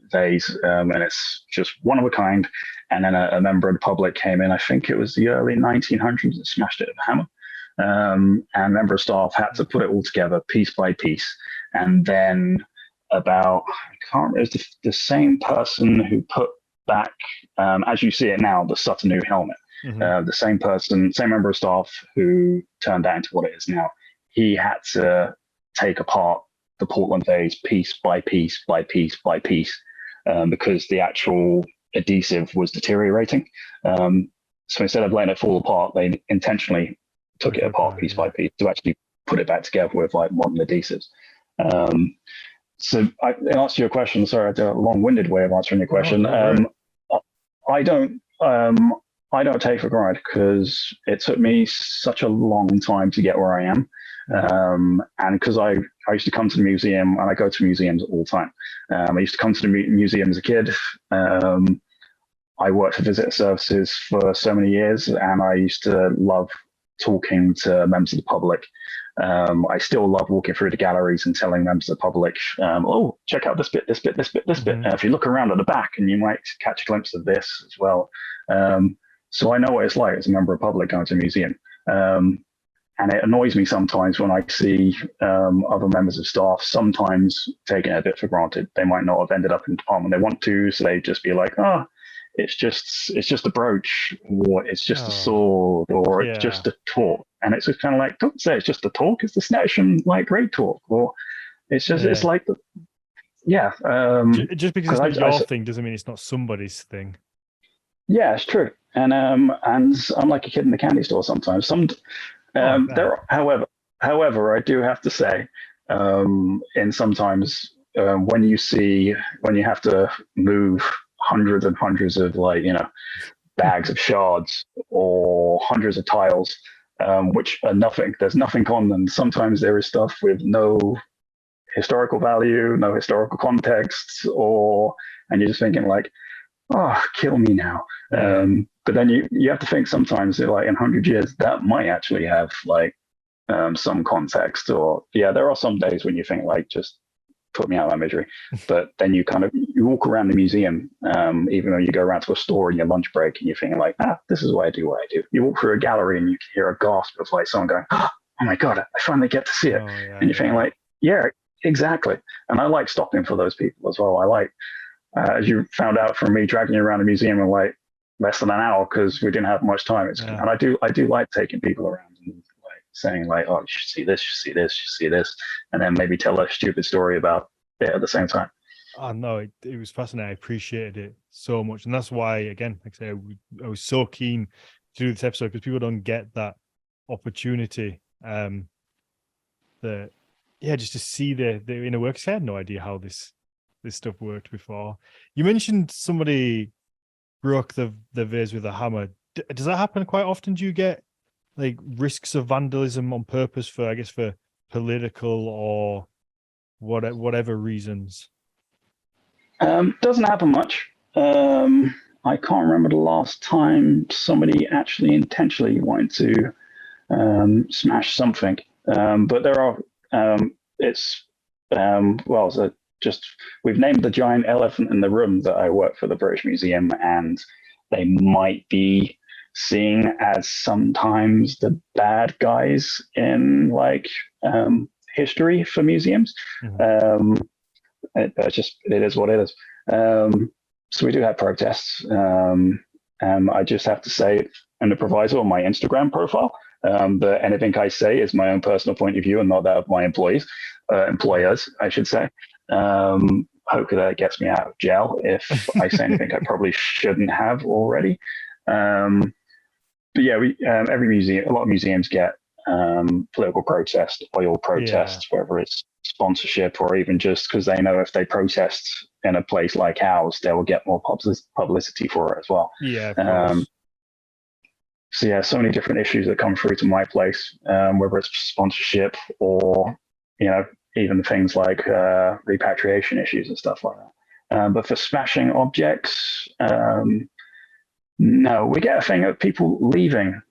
Speaker 2: vase, and it's just one of a kind. And then a member of the public came in, I think it was the early 1900s, and smashed it with a hammer. And a member of staff had to put it all together piece by piece. And then it was the same person who put back, as you see it now, the Sutton Hoo helmet. The same member of staff who turned that into what it is now. He had to take apart the Portland vase piece by piece by piece by piece, because the actual adhesive was deteriorating. So instead of letting it fall apart, they intentionally took it apart piece by piece to actually put it back together with like modern adhesives. So in answer to your question, sorry, I did a long-winded way of answering your question. I I don't take for granted because it took me such a long time to get where I am. And because I used to come to the museum, and I go to museums all the time. I used to come to the museum as a kid. I worked for visitor services for so many years, and I used to love talking to members of the public. I still love walking through the galleries and telling members of the public, oh, check out this bit, this bit, this bit, this bit. If you look around at the back, and you might catch a glimpse of this as well. So I know what it's like as a member of the public going to a museum. And it annoys me sometimes when I see other members of staff sometimes taking it a bit for granted. They might not have ended up in the department they want to, so they just be like, oh, it's just a brooch, or it's just a sword, or it's just a talk. And it's just kind of like, don't say it's just a talk, it's the Snettisham like great talk, or it's just it's like
Speaker 1: just because it's not your thing doesn't mean it's not somebody's thing.
Speaker 2: Yeah, it's true. And I'm like a kid in the candy store sometimes. However, I do have to say, in sometimes when you have to move hundreds and hundreds of bags of shards or hundreds of tiles, which are nothing. There's nothing on them. Sometimes there is stuff with no historical value, no historical context, and you're just thinking like, oh, kill me now. But then you have to think sometimes that like in 100 years that might actually have some context, or there are some days when you think like, just put me out of my misery. But then you walk around the museum, even though you go around to a store in your lunch break, and you're thinking like, this is what I do. You walk through a gallery and you can hear a gasp of like someone going, oh my God, I finally get to see it. And you're thinking like, yeah, exactly. And I like stopping for those people as well. I like, as you found out from me dragging you around the museum in like less than an hour because we didn't have much time. And I do like taking people around and like saying like, oh, you should see this, you should see this, you should see this, and then maybe tell a stupid story about it at the same time.
Speaker 1: Oh no, it was fascinating. I appreciated it so much, and that's why, again, like I say, I was so keen to do this episode because people don't get that opportunity. Just to see the inner works. I had no idea how this stuff worked before. You mentioned somebody broke the vase with a hammer. Does that happen quite often? Do you get like risks of vandalism on purpose for political or whatever reasons?
Speaker 2: Doesn't happen much. I can't remember the last time somebody actually intentionally wanted to smash something. But there are. We've named the giant elephant in the room that I work for the British Museum, and they might be seen as sometimes the bad guys in history for museums. Mm-hmm. It is what it is. So we do have protests. I just have to say in the proviso on my Instagram profile, that anything I say is my own personal point of view and not that of my employers, I should say. Hopefully that gets me out of jail if I say anything I probably shouldn't have already. But yeah, a lot of museums get political protest, oil protests, whether it's sponsorship or even just because they know if they protest in a place like ours, they will get more publicity for it as well. So many different issues that come through to my place, whether it's sponsorship or, even things like repatriation issues and stuff like that. But for smashing objects, no, we get a thing of people leaving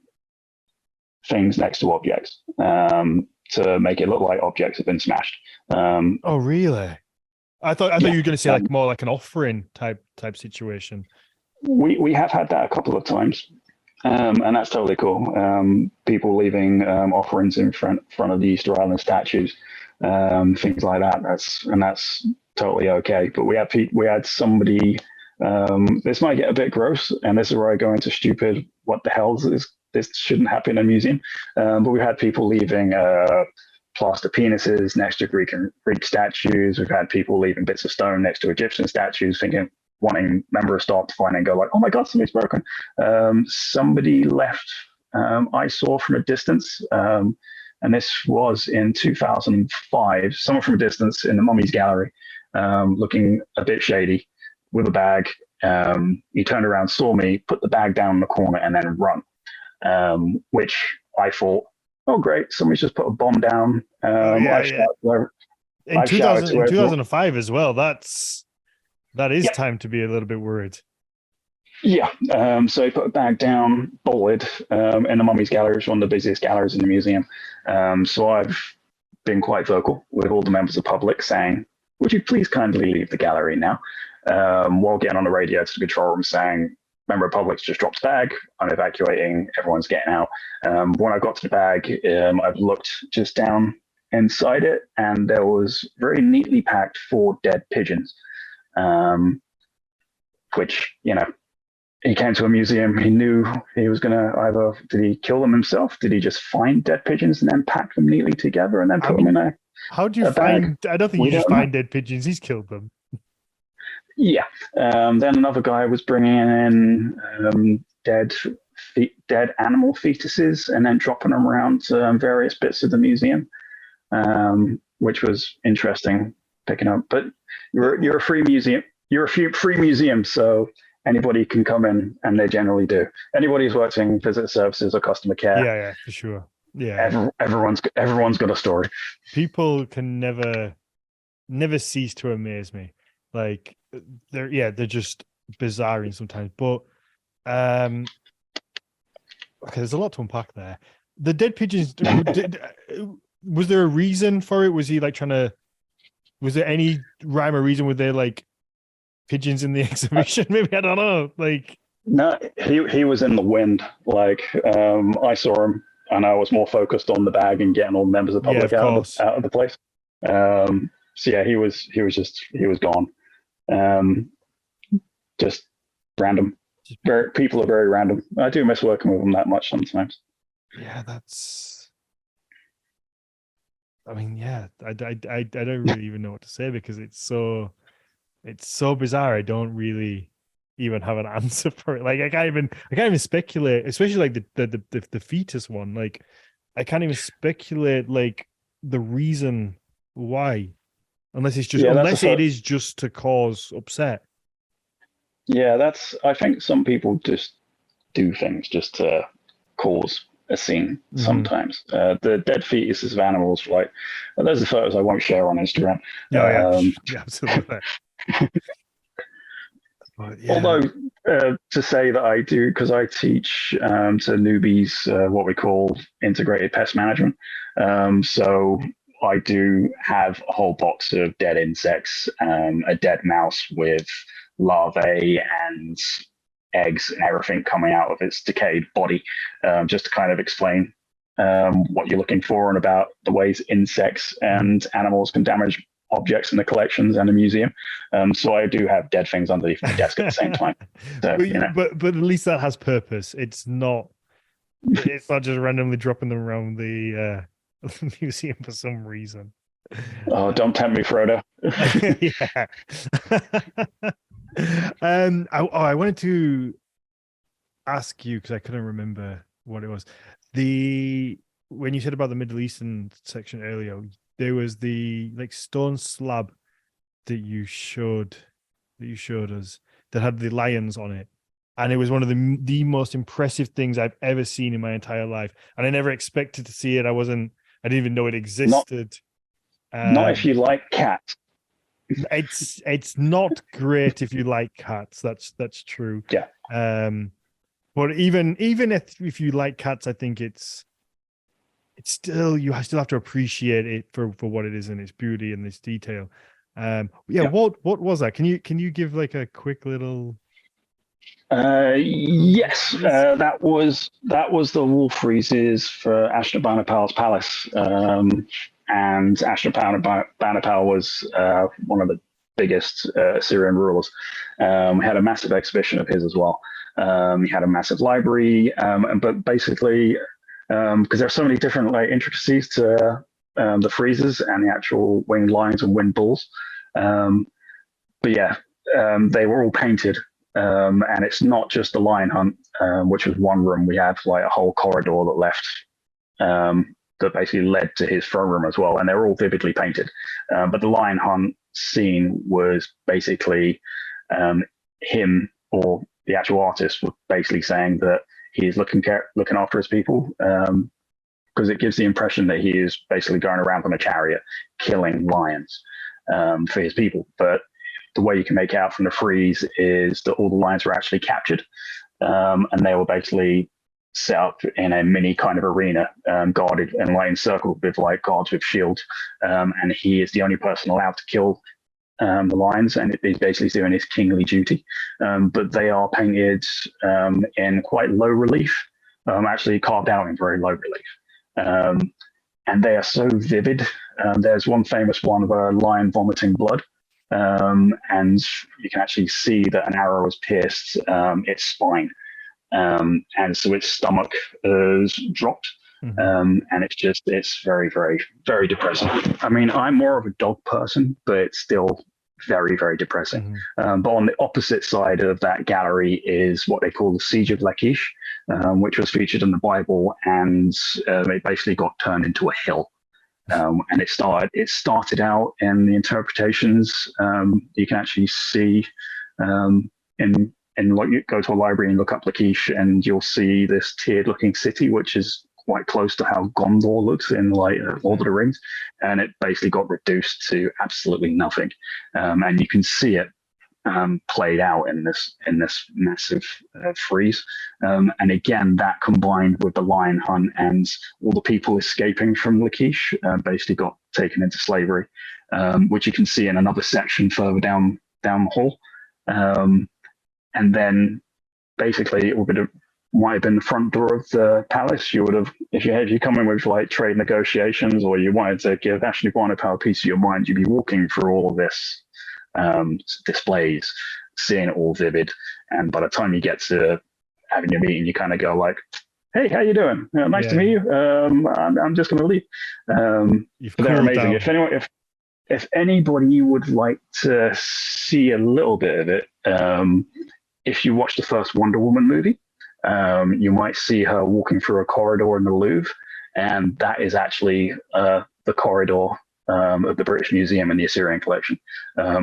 Speaker 2: things next to objects to make it look like objects have been smashed.
Speaker 1: Oh, really? I thought you were going to say more like an offering type situation.
Speaker 2: We have had that a couple of times. And that's totally cool. People leaving offerings in front of the Easter Island statues, things like that. That's totally okay. But we had somebody. This might get a bit gross, and this is where I go into stupid. What the hell is this? This shouldn't happen in a museum. But we had people leaving plaster penises next to Greek statues. We've had people leaving bits of stone next to Egyptian statues, wanting member of staff to find and go like, oh my God, something's broken. Somebody left, I saw from a distance, and this was in 2005, someone from a distance in the Mummy's Gallery, looking a bit shady with a bag, He turned around, saw me, put the bag down in the corner, and then run. Which I thought, oh great, somebody's just put a bomb down.
Speaker 1: In 2005 as well. That is time to be a little bit worried.
Speaker 2: Yeah. So he put a bag down, bolted, in the Mummy's Gallery, which is one of the busiest galleries in the museum. So I've been quite vocal with all the members of the public saying, would you please kindly leave the gallery now? While getting on the radio to the control room saying, member of the public's just dropped a bag, I'm evacuating, everyone's getting out. When I got to the bag, I've looked just down inside it, and there was very neatly packed 4 dead pigeons, which, he came to a museum. He knew he was going to either, did he kill them himself? Did he just find dead pigeons and then pack them neatly together and then put them in a
Speaker 1: How do you find, bag? I don't think you just find dead pigeons. He's killed them.
Speaker 2: Yeah. Then another guy was bringing in dead animal fetuses and then dropping them around various bits of the museum, which was interesting picking up. But you're a free museum. You're a free museum, so anybody can come in, and they generally do. Anybody who's working visitor services or customer care.
Speaker 1: Yeah, for sure. Yeah,
Speaker 2: everyone's got a story.
Speaker 1: People can never cease to amaze me. Like they're just bizarre sometimes. But okay, there's a lot to unpack there. The dead pigeons. Was there a reason for it? Was he like trying to? Was there any rhyme or reason? Were there like pigeons in the exhibition? Maybe, I don't know. Like,
Speaker 2: no, he was in the wind. Like, I saw him, and I was more focused on the bag and getting all the members of the public out of the place. So yeah, he was gone. Just random. People are very random. I do miss working with them that much sometimes.
Speaker 1: Yeah, I mean, yeah, I don't really even know what to say, because it's so bizarre. I don't really even have an answer for it. Like I can't even speculate, especially like the fetus one. Like I can't even speculate like the reason why, unless it's just it is just to cause upset.
Speaker 2: Yeah, I think some people just do things just to cause a scene sometimes. The dead fetuses of animals, like those are photos I won't share on Instagram.
Speaker 1: Yeah, absolutely.
Speaker 2: Although to say that I do, because I teach to newbies what we call integrated pest management. So I do have a whole box of dead insects, a dead mouse with larvae and eggs and everything coming out of its decayed body, just to kind of explain what you're looking for and about the ways insects and animals can damage objects in the collections and the museum. So I do have dead things underneath my desk at the same time. So,
Speaker 1: but at least that has purpose. It's not just randomly dropping them around the museum for some reason.
Speaker 2: Oh, don't tempt me, Frodo.
Speaker 1: Yeah. I wanted to ask you, because I couldn't remember what it was. When you said about the Middle Eastern section earlier, there was the like stone slab that you showed us that had the lions on it, and it was one of the most impressive things I've ever seen in my entire life, and I never expected to see it. I didn't even know it existed.
Speaker 2: Not if you like cats.
Speaker 1: It's not great if you like cats. That's true.
Speaker 2: Yeah.
Speaker 1: But even if you like cats, I think it's still, you still have to appreciate it for what it is and its beauty and its detail. What was that? Can you give like a quick little?
Speaker 2: Yes, that was the wolf friezes for Ashurbanipal's palace. And Ashurbanipal was one of the biggest Assyrian rulers. We had a massive exhibition of his as well. He had a massive library, but basically, because there are so many different like intricacies to the friezes and the actual winged lions and winged bulls. But yeah, they were all painted. And it's not just the lion hunt, which was one room. We have like a whole corridor that left, that basically led to his throne room as well. And they're all vividly painted. But the lion hunt scene was basically him or the actual artist was basically saying that he's looking after his people, because it gives the impression that he is basically going around on a chariot killing lions for his people. But the way you can make out from the frieze is that all the lions were actually captured, and they were basically set up in a mini kind of arena, guarded and like encircled with like guards with shields, and he is the only person allowed to kill the lions, and he's basically doing his kingly duty. But they are painted in quite low relief, actually carved out in very low relief, and they are so vivid. There's one famous one of a lion vomiting blood, and you can actually see that an arrow has pierced its spine. And so its stomach is dropped. And it's very, very, very depressing. I mean, I'm more of a dog person, but it's still very, very depressing. But on the opposite side of that gallery is what they call the Siege of Lachish, which was featured in the Bible, and it basically got turned into a hill. And it started out in the interpretations. You can actually see and like you go to a library and look up Lachish, and you'll see this tiered-looking city, which is quite close to how Gondor looks in like Lord of the Rings, and it basically got reduced to absolutely nothing. And you can see it played out in this massive frieze. And again, that combined with the lion hunt and all the people escaping from Lachish basically got taken into slavery, which you can see in another section further down the hall. And then basically it might have been the front door of the palace. You would have, if you come in with like trade negotiations, or you wanted to give Ashley Barnapower a piece of your mind, you'd be walking through all of this displays, seeing it all vivid. And by the time you get to having your meeting, you kind of go like, "Hey, how you doing? Nice to meet you. I'm just going to leave." They're amazing. If anybody would like to see a little bit of it, if you watch the first Wonder Woman movie, you might see her walking through a corridor in the Louvre, and that is actually the corridor of the British Museum and the Assyrian collection.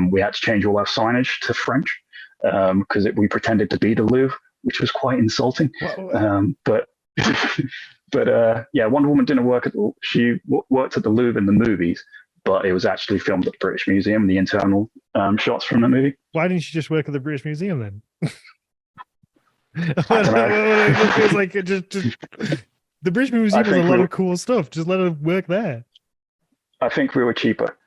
Speaker 2: We had to change all our signage to French because we pretended to be the Louvre, which was quite insulting. But yeah, Wonder Woman didn't work she worked at the Louvre in the movies, but it was actually filmed at the British Museum, the internal shots from the movie.
Speaker 1: Why didn't you just work at the British Museum then?
Speaker 2: I don't know.
Speaker 1: It feels like the British Museum has a lot of cool stuff. Just let her work there.
Speaker 2: I think we were cheaper.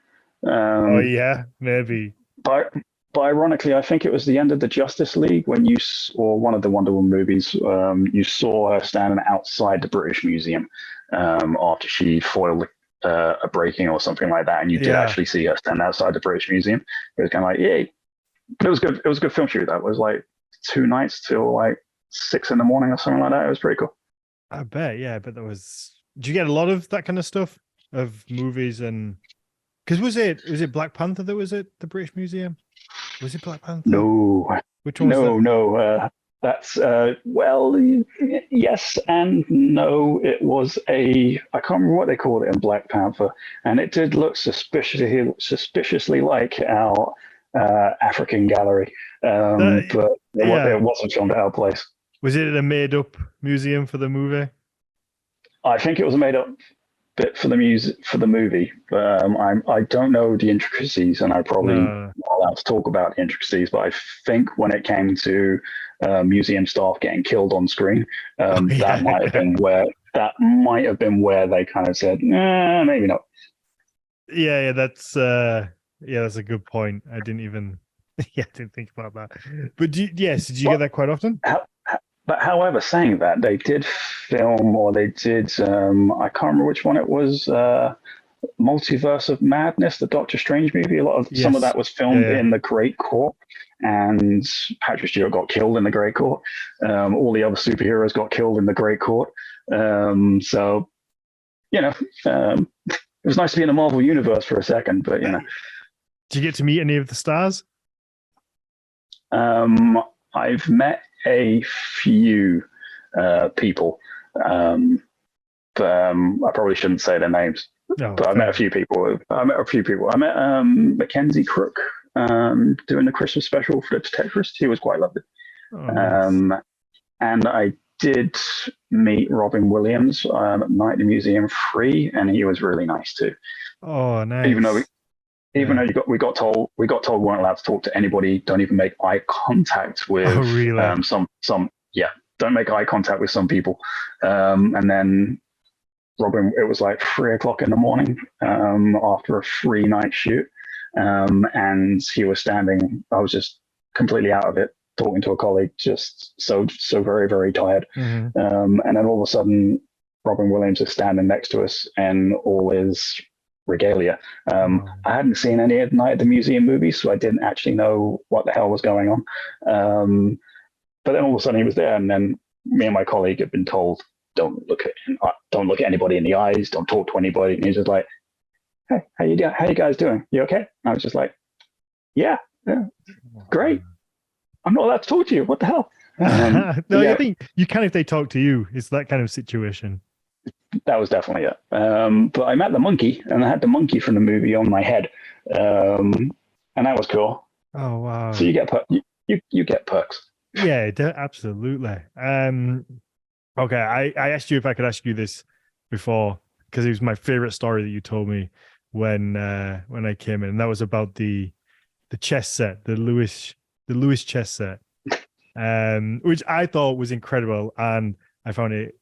Speaker 1: Oh yeah, maybe.
Speaker 2: But ironically, I think it was the end of the Justice League when or one of the Wonder Woman movies, you saw her standing outside the British Museum after she foiled a breaking or something like that, and you did actually see her stand outside the British Museum. It was kind of like, yay. But it was good. It was a good film shoot. That was like 2 nights till like 6 a.m. or something like that. It was pretty cool.
Speaker 1: I bet, yeah. But did you get a lot of that kind of stuff of movies? And because was it Black Panther that was at the British Museum? Was it Black Panther?
Speaker 2: No.
Speaker 1: Which one was that?
Speaker 2: No. That's well, yes and no. It was I can't remember what they called it in Black Panther, and it did look suspiciously like our African gallery, but it wasn't filmed at our place.
Speaker 1: Was it a made-up museum for the movie?
Speaker 2: I think it was a made-up bit for the movie. I don't know the intricacies, and I probably not allowed to talk about the intricacies. But I think when it came to museum staff getting killed on screen, that might have been where they kind of said, maybe not.
Speaker 1: Yeah, that's a good point. I didn't think about that. But did you get that quite often?
Speaker 2: But however, saying that, they did film, or they did, I can't remember which one it was, Multiverse of Madness, the Doctor Strange movie. Some of that was filmed in the Great Court, and Patrick Stewart got killed in the Great Court. All the other superheroes got killed in the Great Court. So, it was nice to be in the Marvel Universe for a second, but,
Speaker 1: Did you get to meet any of the stars?
Speaker 2: I've met a few people, but I probably shouldn't say their names. But I met a few people. I met Mackenzie Crook doing the Christmas special for the Detectorist. He was quite lovely.
Speaker 1: Oh, nice.
Speaker 2: And I did meet Robin Williams at Night at the Museum free, and he was really nice too.
Speaker 1: Oh,
Speaker 2: Even though
Speaker 1: nice.
Speaker 2: even though
Speaker 1: Yeah.
Speaker 2: we got told we weren't allowed to talk to anybody, don't even make eye contact
Speaker 1: Oh,
Speaker 2: with
Speaker 1: really?
Speaker 2: some yeah, don't make eye contact with some people. And then Robin, it was like 3 o'clock in the morning after a 3 night shoot, and he was standing. I was just completely out of it, talking to a colleague, just so very very tired.
Speaker 1: Hmm.
Speaker 2: And then all of a sudden, Robin Williams is standing next to us in all his regalia.
Speaker 1: Oh.
Speaker 2: I hadn't seen any of the Night at the Museum movies, so I didn't actually know what the hell was going on. But then all of a sudden he was there, and then me and my colleague had been told, don't look at anybody in the eyes, don't talk to anybody. And he's just like, hey, how you guys doing? You okay? And I was just like, yeah, yeah, great. I'm not allowed to talk to you. What the hell?
Speaker 1: No, I
Speaker 2: Yeah,
Speaker 1: think you can if they talk to you. It's that kind of situation.
Speaker 2: that was definitely it. But I met the monkey, and I had the monkey from the movie on my head, and that was cool.
Speaker 1: Oh,
Speaker 2: So
Speaker 1: wow.
Speaker 2: you get you get perks.
Speaker 1: Yeah, absolutely. Okay, I asked you if I could ask you this before because it was my favorite story that you told me when I came in, and that was about the chess set, the Lewis chess set, which I thought was incredible, and I found it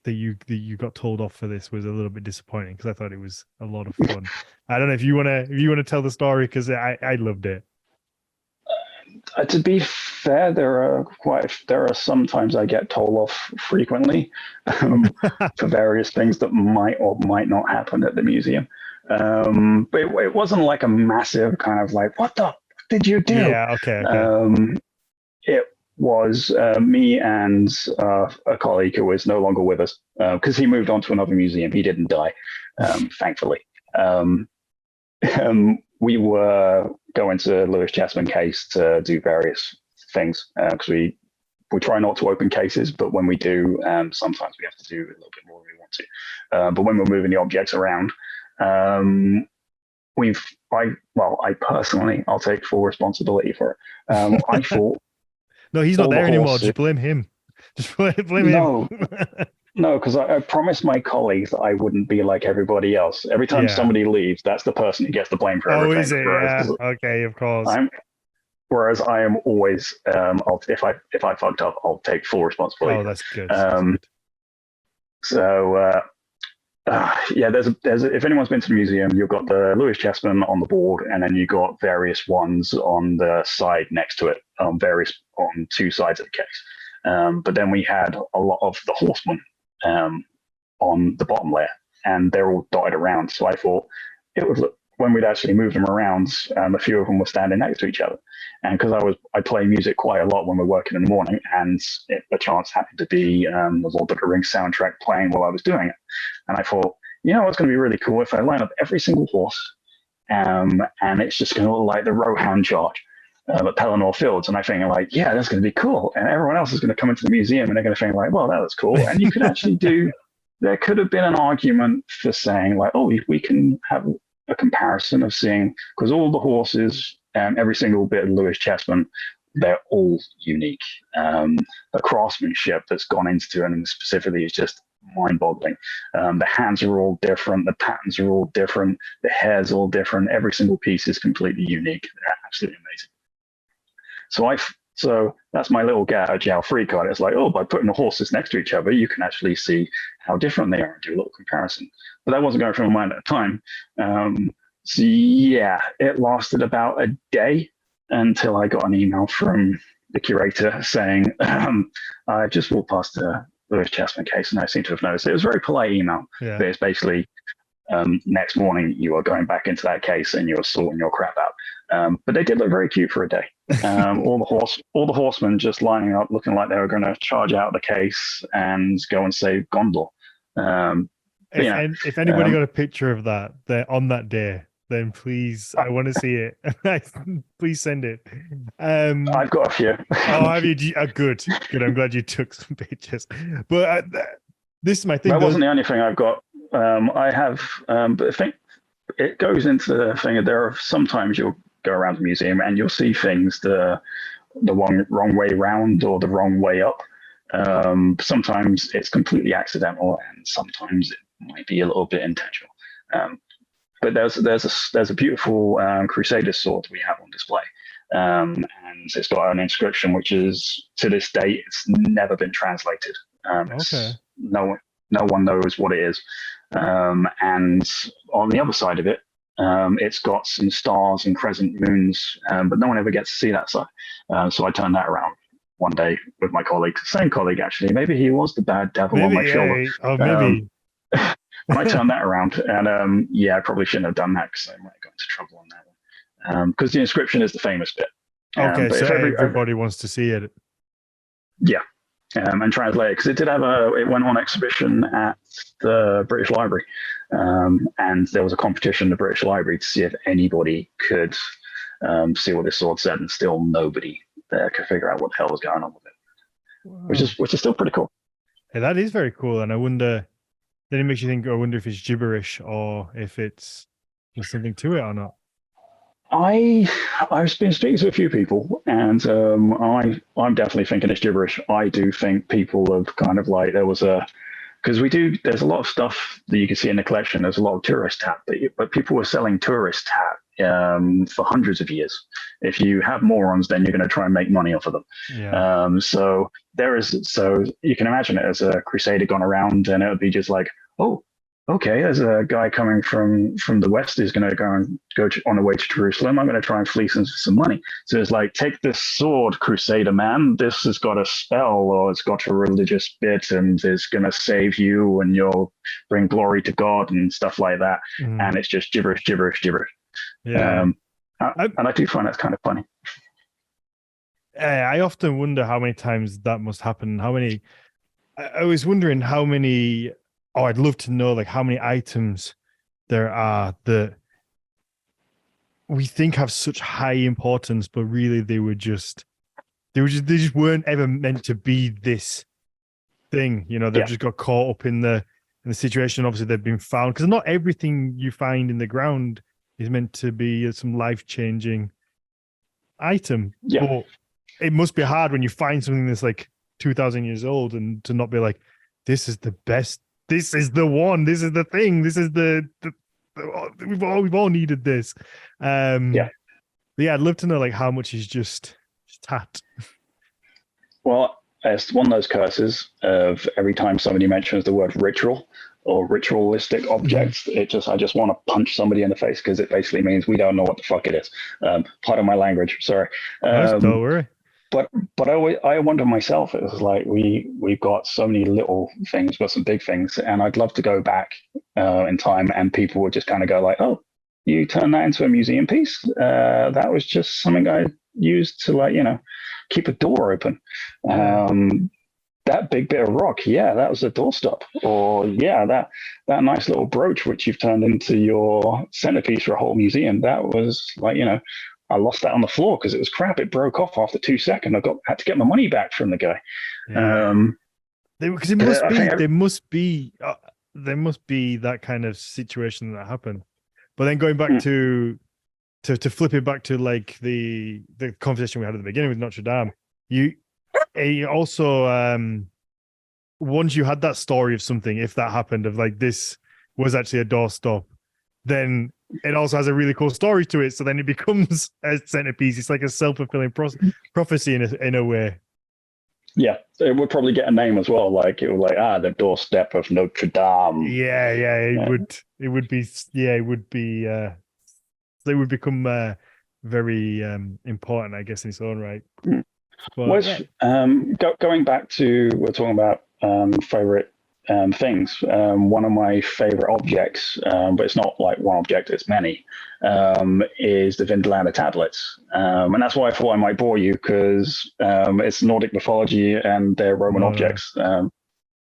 Speaker 1: that you got told off for this was a little bit disappointing because I thought it was a lot of fun. I don't know if you want to tell the story because I loved it.
Speaker 2: To be fair, there are sometimes I get told off frequently for various things that might or might not happen at the museum. But it wasn't like a massive kind of like, what the did you do?
Speaker 1: Yeah. Okay.
Speaker 2: Um, it was me and a colleague who is no longer with us because he moved on to another museum. He didn't die, thankfully. Um, we were going to Lewis Chessman case to do various things because we try not to open cases, but when we do, sometimes we have to do a little bit more than we want to. But when we're moving the objects around, um, I personally, I'll take full responsibility for it. I thought
Speaker 1: No, he's not
Speaker 2: all the
Speaker 1: there anymore.
Speaker 2: horses.
Speaker 1: Just blame him. Just blame him.
Speaker 2: No, no, because I promised my colleagues that I wouldn't be like everybody else. Every time
Speaker 1: Yeah.
Speaker 2: somebody leaves, that's the person who gets the blame for
Speaker 1: Oh,
Speaker 2: everything.
Speaker 1: is it? Yeah. Okay. Of course.
Speaker 2: I'm Whereas I am always, if I fucked up, I'll take full responsibility.
Speaker 1: Oh, that's good. That's
Speaker 2: Um,
Speaker 1: good.
Speaker 2: so yeah, if anyone's been to the museum, you've got the Lewis Chessman on the board, and then you got various ones on the side next to it, various on two sides of the case. But then we had a lot of the horsemen on the bottom layer, and they're all dotted around. So I thought it would look when we'd actually moved them around, a few of them were standing next to each other. And because I play music quite a lot when we're working in the morning, and a chance happened to be the Lord of the Rings soundtrack playing while I was doing it. And I thought, what's going to be really cool if I line up every single horse, and it's just going to look like the Rohan charge at Pelennor Fields. And I think like, yeah, that's going to be cool. And everyone else is going to come into the museum and they're going to think like, well, that was cool. And you could actually do. There could have been an argument for saying like, oh, we can have a comparison of seeing because all the horses, every single bit of Lewis Chessman, they're all unique. The craftsmanship that's gone into it, and specifically, is just mind-boggling. The hands are all different, the patterns are all different, the hair's all different. Every single piece is completely unique. They're absolutely amazing. So that's my little get out of jail free card. It's like, oh, by putting the horses next to each other, you can actually see how different they are and do a little comparison. But that wasn't going through my mind at the time. So yeah, it lasted about a day until I got an email from the curator saying, I just walked past the Lewis Chessman case and I seem to have noticed it. It was a very polite email,
Speaker 1: Yeah.
Speaker 2: but it's basically next morning you are going back into that case and you're sorting your crap out. But they did look very cute for a day. All the horsemen just lining up, looking like they were going to charge out of the case and go and save Gondor.
Speaker 1: If anybody got a picture of that on that day, then please, I want to see it. Please send it.
Speaker 2: I've got a few.
Speaker 1: Oh, have you? Good. I'm glad you took some pictures. But this is my thing.
Speaker 2: That wasn't the only thing I've got. I have, but I think it goes into the thing. There are sometimes you'll go around the museum and you'll see things that the wrong way round or the wrong way up. Sometimes it's completely accidental, and sometimes it might be a little bit intentional. But there's a beautiful Crusader sword we have on display, and it's got an inscription which is, to this day, it's never been translated.
Speaker 1: Okay.
Speaker 2: No one knows what it is. And on the other side of it, it's got some stars and crescent moons, but no one ever gets to see that side. So I turned that around one day with my colleague, same colleague actually. Maybe he was the bad devil on my shoulder.
Speaker 1: Oh, maybe.
Speaker 2: I turned that around, and I probably shouldn't have done that because I might have got into trouble on that one. Because the inscription is the famous bit.
Speaker 1: Okay, so everybody wants to see it.
Speaker 2: Yeah, and translate it, because it went on exhibition at the British Library, and there was a competition in the British Library to see if anybody could see what this sword said, and still nobody there could figure out what the hell was going on with it. Wow. Which is still pretty cool.
Speaker 1: Hey, that is very cool, and I wonder. Then it makes you think. I wonder if it's gibberish or if it's there's something to it or not.
Speaker 2: I've been speaking to a few people, and I'm definitely thinking it's gibberish. I do think people have kind of like there's a lot of stuff that you can see in the collection. There's a lot of tourist hat, but people were selling tourist hat for hundreds of years. If you have morons, then you're going to try and make money off of them.
Speaker 1: Yeah.
Speaker 2: So you can imagine it as a crusader gone around, and it would be just like, oh, okay, there's a guy coming from the west who's going to go on the way to Jerusalem. I'm going to try and fleece him for some money. So it's like, take this sword, crusader man. This has got a spell, or it's got a religious bit, and it's going to save you, and you'll bring glory to God and stuff like that. And it's just gibberish.
Speaker 1: Yeah.
Speaker 2: And I do find that's kind of funny.
Speaker 1: I often wonder how many times that must happen. I was wondering how many. Oh, I'd love to know like how many items there are that we think have such high importance, but really they just weren't ever meant to be this thing. You know, they've just got caught up in the situation. Obviously, they've been found, because not everything you find in the ground is meant to be some life-changing item.
Speaker 2: Yeah.
Speaker 1: But it must be hard when you find something that's like 2,000 years old and to not be like, this is the best. This is the one. This is the thing. This is we've all needed this. But yeah, I'd love to know like how much is just hat.
Speaker 2: Well, it's one of those curses of every time somebody mentions the word ritual or ritualistic objects, I just want to punch somebody in the face, because it basically means we don't know what the fuck it is. Pardon my language. Sorry.
Speaker 1: Don't worry.
Speaker 2: But I wonder myself, it was like we've got so many little things, got some big things, and I'd love to go back in time, and people would just kind of go like, oh, you turned that into a museum piece? That was just something I used to keep a door open. That big bit of rock, that was a doorstop. Or that nice little brooch which you've turned into your centerpiece for a whole museum, that was like, I lost that on the floor because it was crap. It broke off after 2 seconds. Had to get my money back from the guy.
Speaker 1: Because there must be that kind of situation that happened. But then going back to flip it back to like the conversation we had at the beginning with Notre Dame, you also once you had that story of something, if that happened, of like this was actually a doorstop, then it also has a really cool story to it. So then it becomes a centerpiece. It's like a self-fulfilling prophecy in a way. Yeah,
Speaker 2: it would probably get a name as well. Like it would the doorstep of Notre Dame.
Speaker 1: It would be. They would become very important, I guess, in its own right.
Speaker 2: But, going back to we're talking about favorite things. One of my favorite objects, but it's not like one object, it's many, is the Vindolanda tablets. And that's why I thought I might bore you, because it's Nordic mythology and they're Roman objects.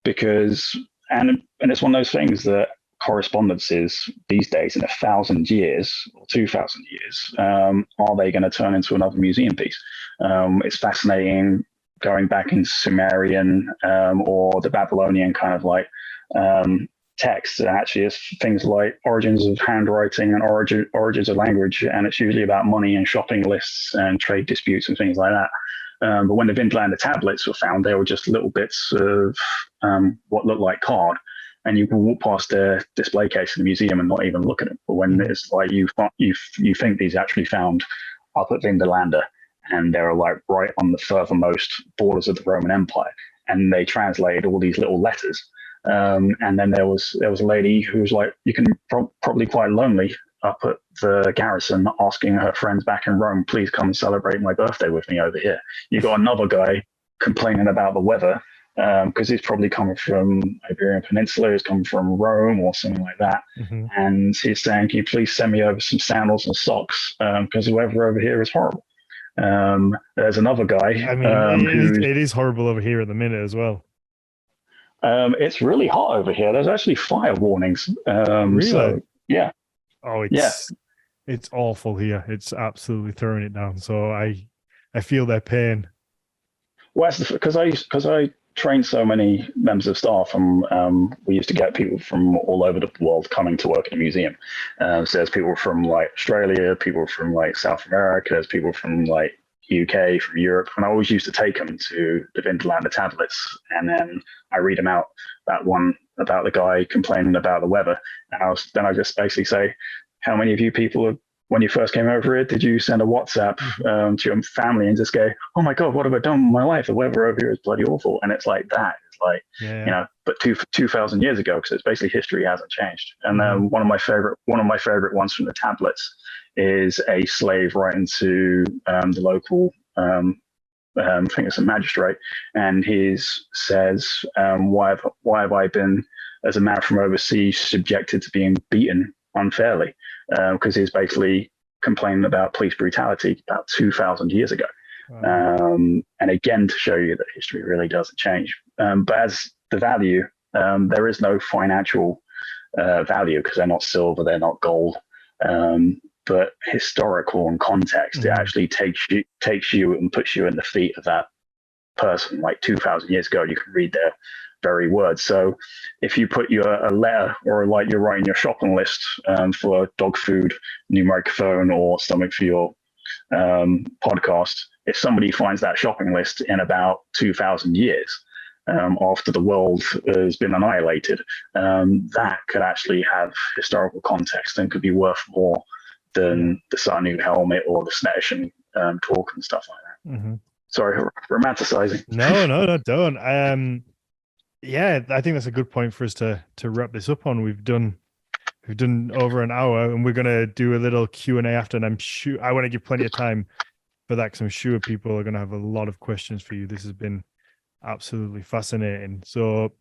Speaker 2: Because it's one of those things that correspondences these days in 1,000 years or 2,000 years, are they going to turn into another museum piece? It's fascinating going back in Sumerian or the Babylonian kind of like texts. Actually, it's things like origins of handwriting and origins of language, and it's usually about money and shopping lists and trade disputes and things like that. But when the Vindlander tablets were found, they were just little bits of what looked like card. And you can walk past their display case in the museum and not even look at it. But when it's like you think these actually found up at Vindlander, and they're like right on the furthermost borders of the Roman Empire, and they translated all these little letters. And then there was a lady who was like, you can probably quite lonely up at the garrison, asking her friends back in Rome, please come and celebrate my birthday with me over here. You got another guy complaining about the weather because he's probably coming from Iberian Peninsula, he's coming from Rome or something like that. And he's saying, can you please send me over some sandals and socks because the weather over here is horrible. There's another guy.
Speaker 1: I mean, it is horrible over here at the minute as well.
Speaker 2: It's really hot over here. There's actually fire warnings.
Speaker 1: Really? So,
Speaker 2: yeah.
Speaker 1: Oh, it's awful here. It's absolutely throwing it down. So I feel their pain.
Speaker 2: Well, because I trained so many members of staff, and we used to get people from all over the world coming to work in the museum. So there's people from like Australia, people from like South America, there's people from like UK, from Europe, and I always used to take them to the Vindlander tablets, and then I read them out. That one about the guy complaining about the weather, and I just basically say, how many of you people, when you first came over here, did you send a WhatsApp to your family and just go, oh my God, what have I done with my life? The weather over here is bloody awful. And it's like that. It's like, you know, but 2,000 years ago, because it's basically history hasn't changed. And one of my favorite ones from the tablets is a slave writing to the local, I think it's a magistrate, and he says, why have I been, as a man from overseas, subjected to being beaten unfairly? Because he's basically complaining about police brutality about 2,000 years ago. Wow. And again, to show you that history really doesn't change. But as the value, there is no financial value because they're not silver, they're not gold. But historical and context, it actually takes you and puts you in the feet of that person. Like 2,000 years ago, you can read their very words. So if you put a letter, or like you're writing your shopping list for dog food, new microphone, or something for your podcast, if somebody finds that shopping list in about 2,000 years after the world has been annihilated, that could actually have historical context and could be worth more than the Sanu helmet or the Snettischen talk and stuff like that. Sorry, romanticizing.
Speaker 1: No, don't. Yeah, I think that's a good point for us to wrap this up on. We've done over an hour, and we're gonna do a little Q&A after. And I'm sure I want to give plenty of time for that because I'm sure people are gonna have a lot of questions for you. This has been absolutely fascinating. So,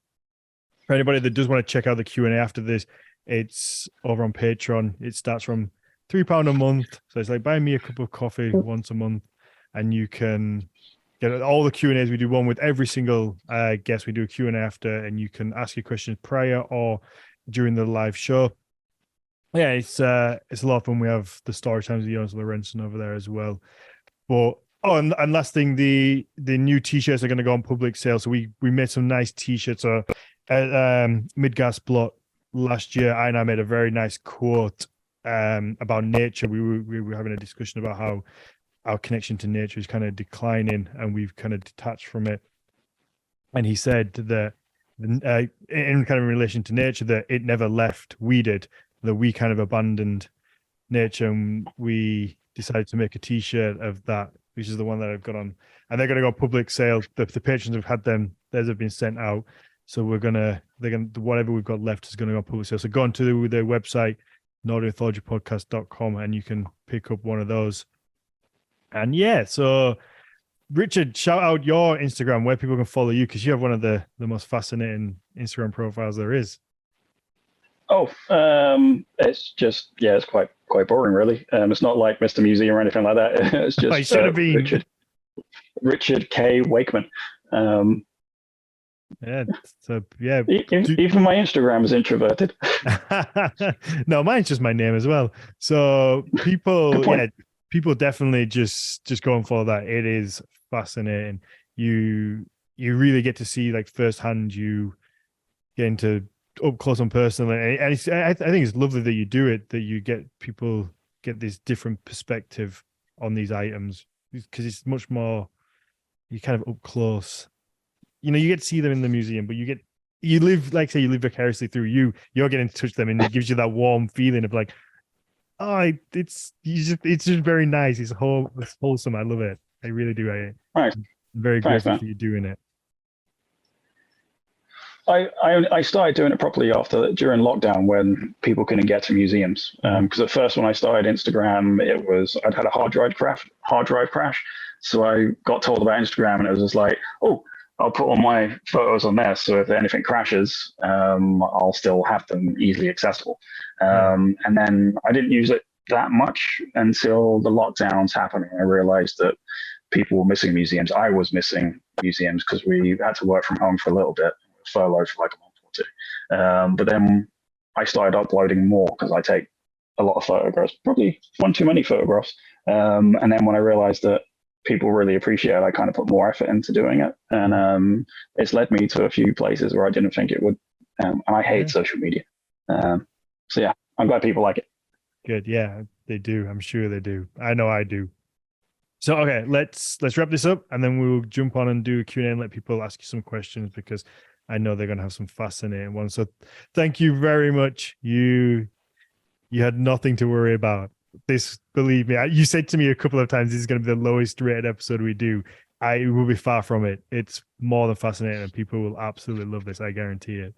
Speaker 1: for anybody that does want to check out the Q&A after this, it's over on Patreon. It starts from £3 a month, so it's like buying me a cup of coffee once a month, and you can get all the Q&As. We do one with every single guest. We do a Q&A after, and you can ask your questions prior or during the live show. Yeah, it's a lot of fun. We have the story times with Jonas Lorentzen over there as well. But and last thing, the new t-shirts are going to go on public sale. So we made some nice t-shirts. So at Midgast Blot last year, I made a very nice quote about nature. We were having a discussion about how our connection to nature is kind of declining and we've kind of detached from it. And he said that in kind of in relation to nature, that it never left, we did, that we kind of abandoned nature, and we decided to make a t-shirt of that, which is the one that I've got on. And they're going to go public sale. The patrons have had them, theirs have been sent out. So whatever we've got left is going to go on public sale. So go on to their website, NordicMythologyPodcast.com, and you can pick up one of those. And yeah, so Richard, shout out your Instagram where people can follow you, because you have one of the most fascinating Instagram profiles there is.
Speaker 2: Oh, it's just, it's quite boring, really. It's not like Mr. Museum or anything like that. It's just
Speaker 1: should have been
Speaker 2: Richard K. Wakeman.
Speaker 1: Yeah. So yeah,
Speaker 2: even my Instagram is introverted.
Speaker 1: No, mine's just my name as well. So people definitely just go and follow that. It is fascinating. You really get to see like firsthand. You get into up close and personal, and I think it's lovely that you do it. That you get people get this different perspective on these items, because it's much more you're kind of up close. You know, you get to see them in the museum, but you live, like say, you live vicariously through you're getting to touch them, and it gives you that warm feeling of like, oh, it's just very nice. It's wholesome. I love it. I really do. I'm
Speaker 2: Right.
Speaker 1: very
Speaker 2: Thanks,
Speaker 1: grateful
Speaker 2: man.
Speaker 1: for you doing it.
Speaker 2: I started doing it properly during lockdown when people couldn't get to museums. Because at first when I started Instagram, I'd had a hard drive crash. So I got told about Instagram, and it was just like, oh, I'll put all my photos on there. So if anything crashes, I'll still have them easily accessible. And then I didn't use it that much until the lockdowns happened. And I realized that people were missing museums. I was missing museums because we had to work from home for a little bit, furloughed for like a month or two. But then I started uploading more because I take a lot of photographs, probably one too many photographs. And then when I realized that people really appreciate it, I kind of put more effort into doing it. And it's led me to a few places where I didn't think it would. And I hate social media. So yeah, I'm glad people like it.
Speaker 1: Good. Yeah, they do. I'm sure they do. I know I do. So, okay, let's wrap this up, and then we'll jump on and do a Q&A and let people ask you some questions, because I know they're going to have some fascinating ones. So thank you very much. You had nothing to worry about. This, believe me, you said to me a couple of times, this is going to be the lowest rated episode we do. It will be far from it. It's more than fascinating, and people will absolutely love this. I guarantee it.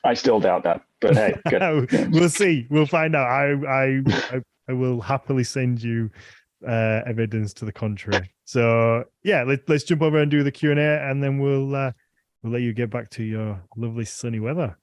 Speaker 2: I still doubt that, but hey, good.
Speaker 1: We'll see. We'll find out. I will happily send you evidence to the contrary. So yeah, let's jump over and do the Q&A, and then we'll let you get back to your lovely sunny weather.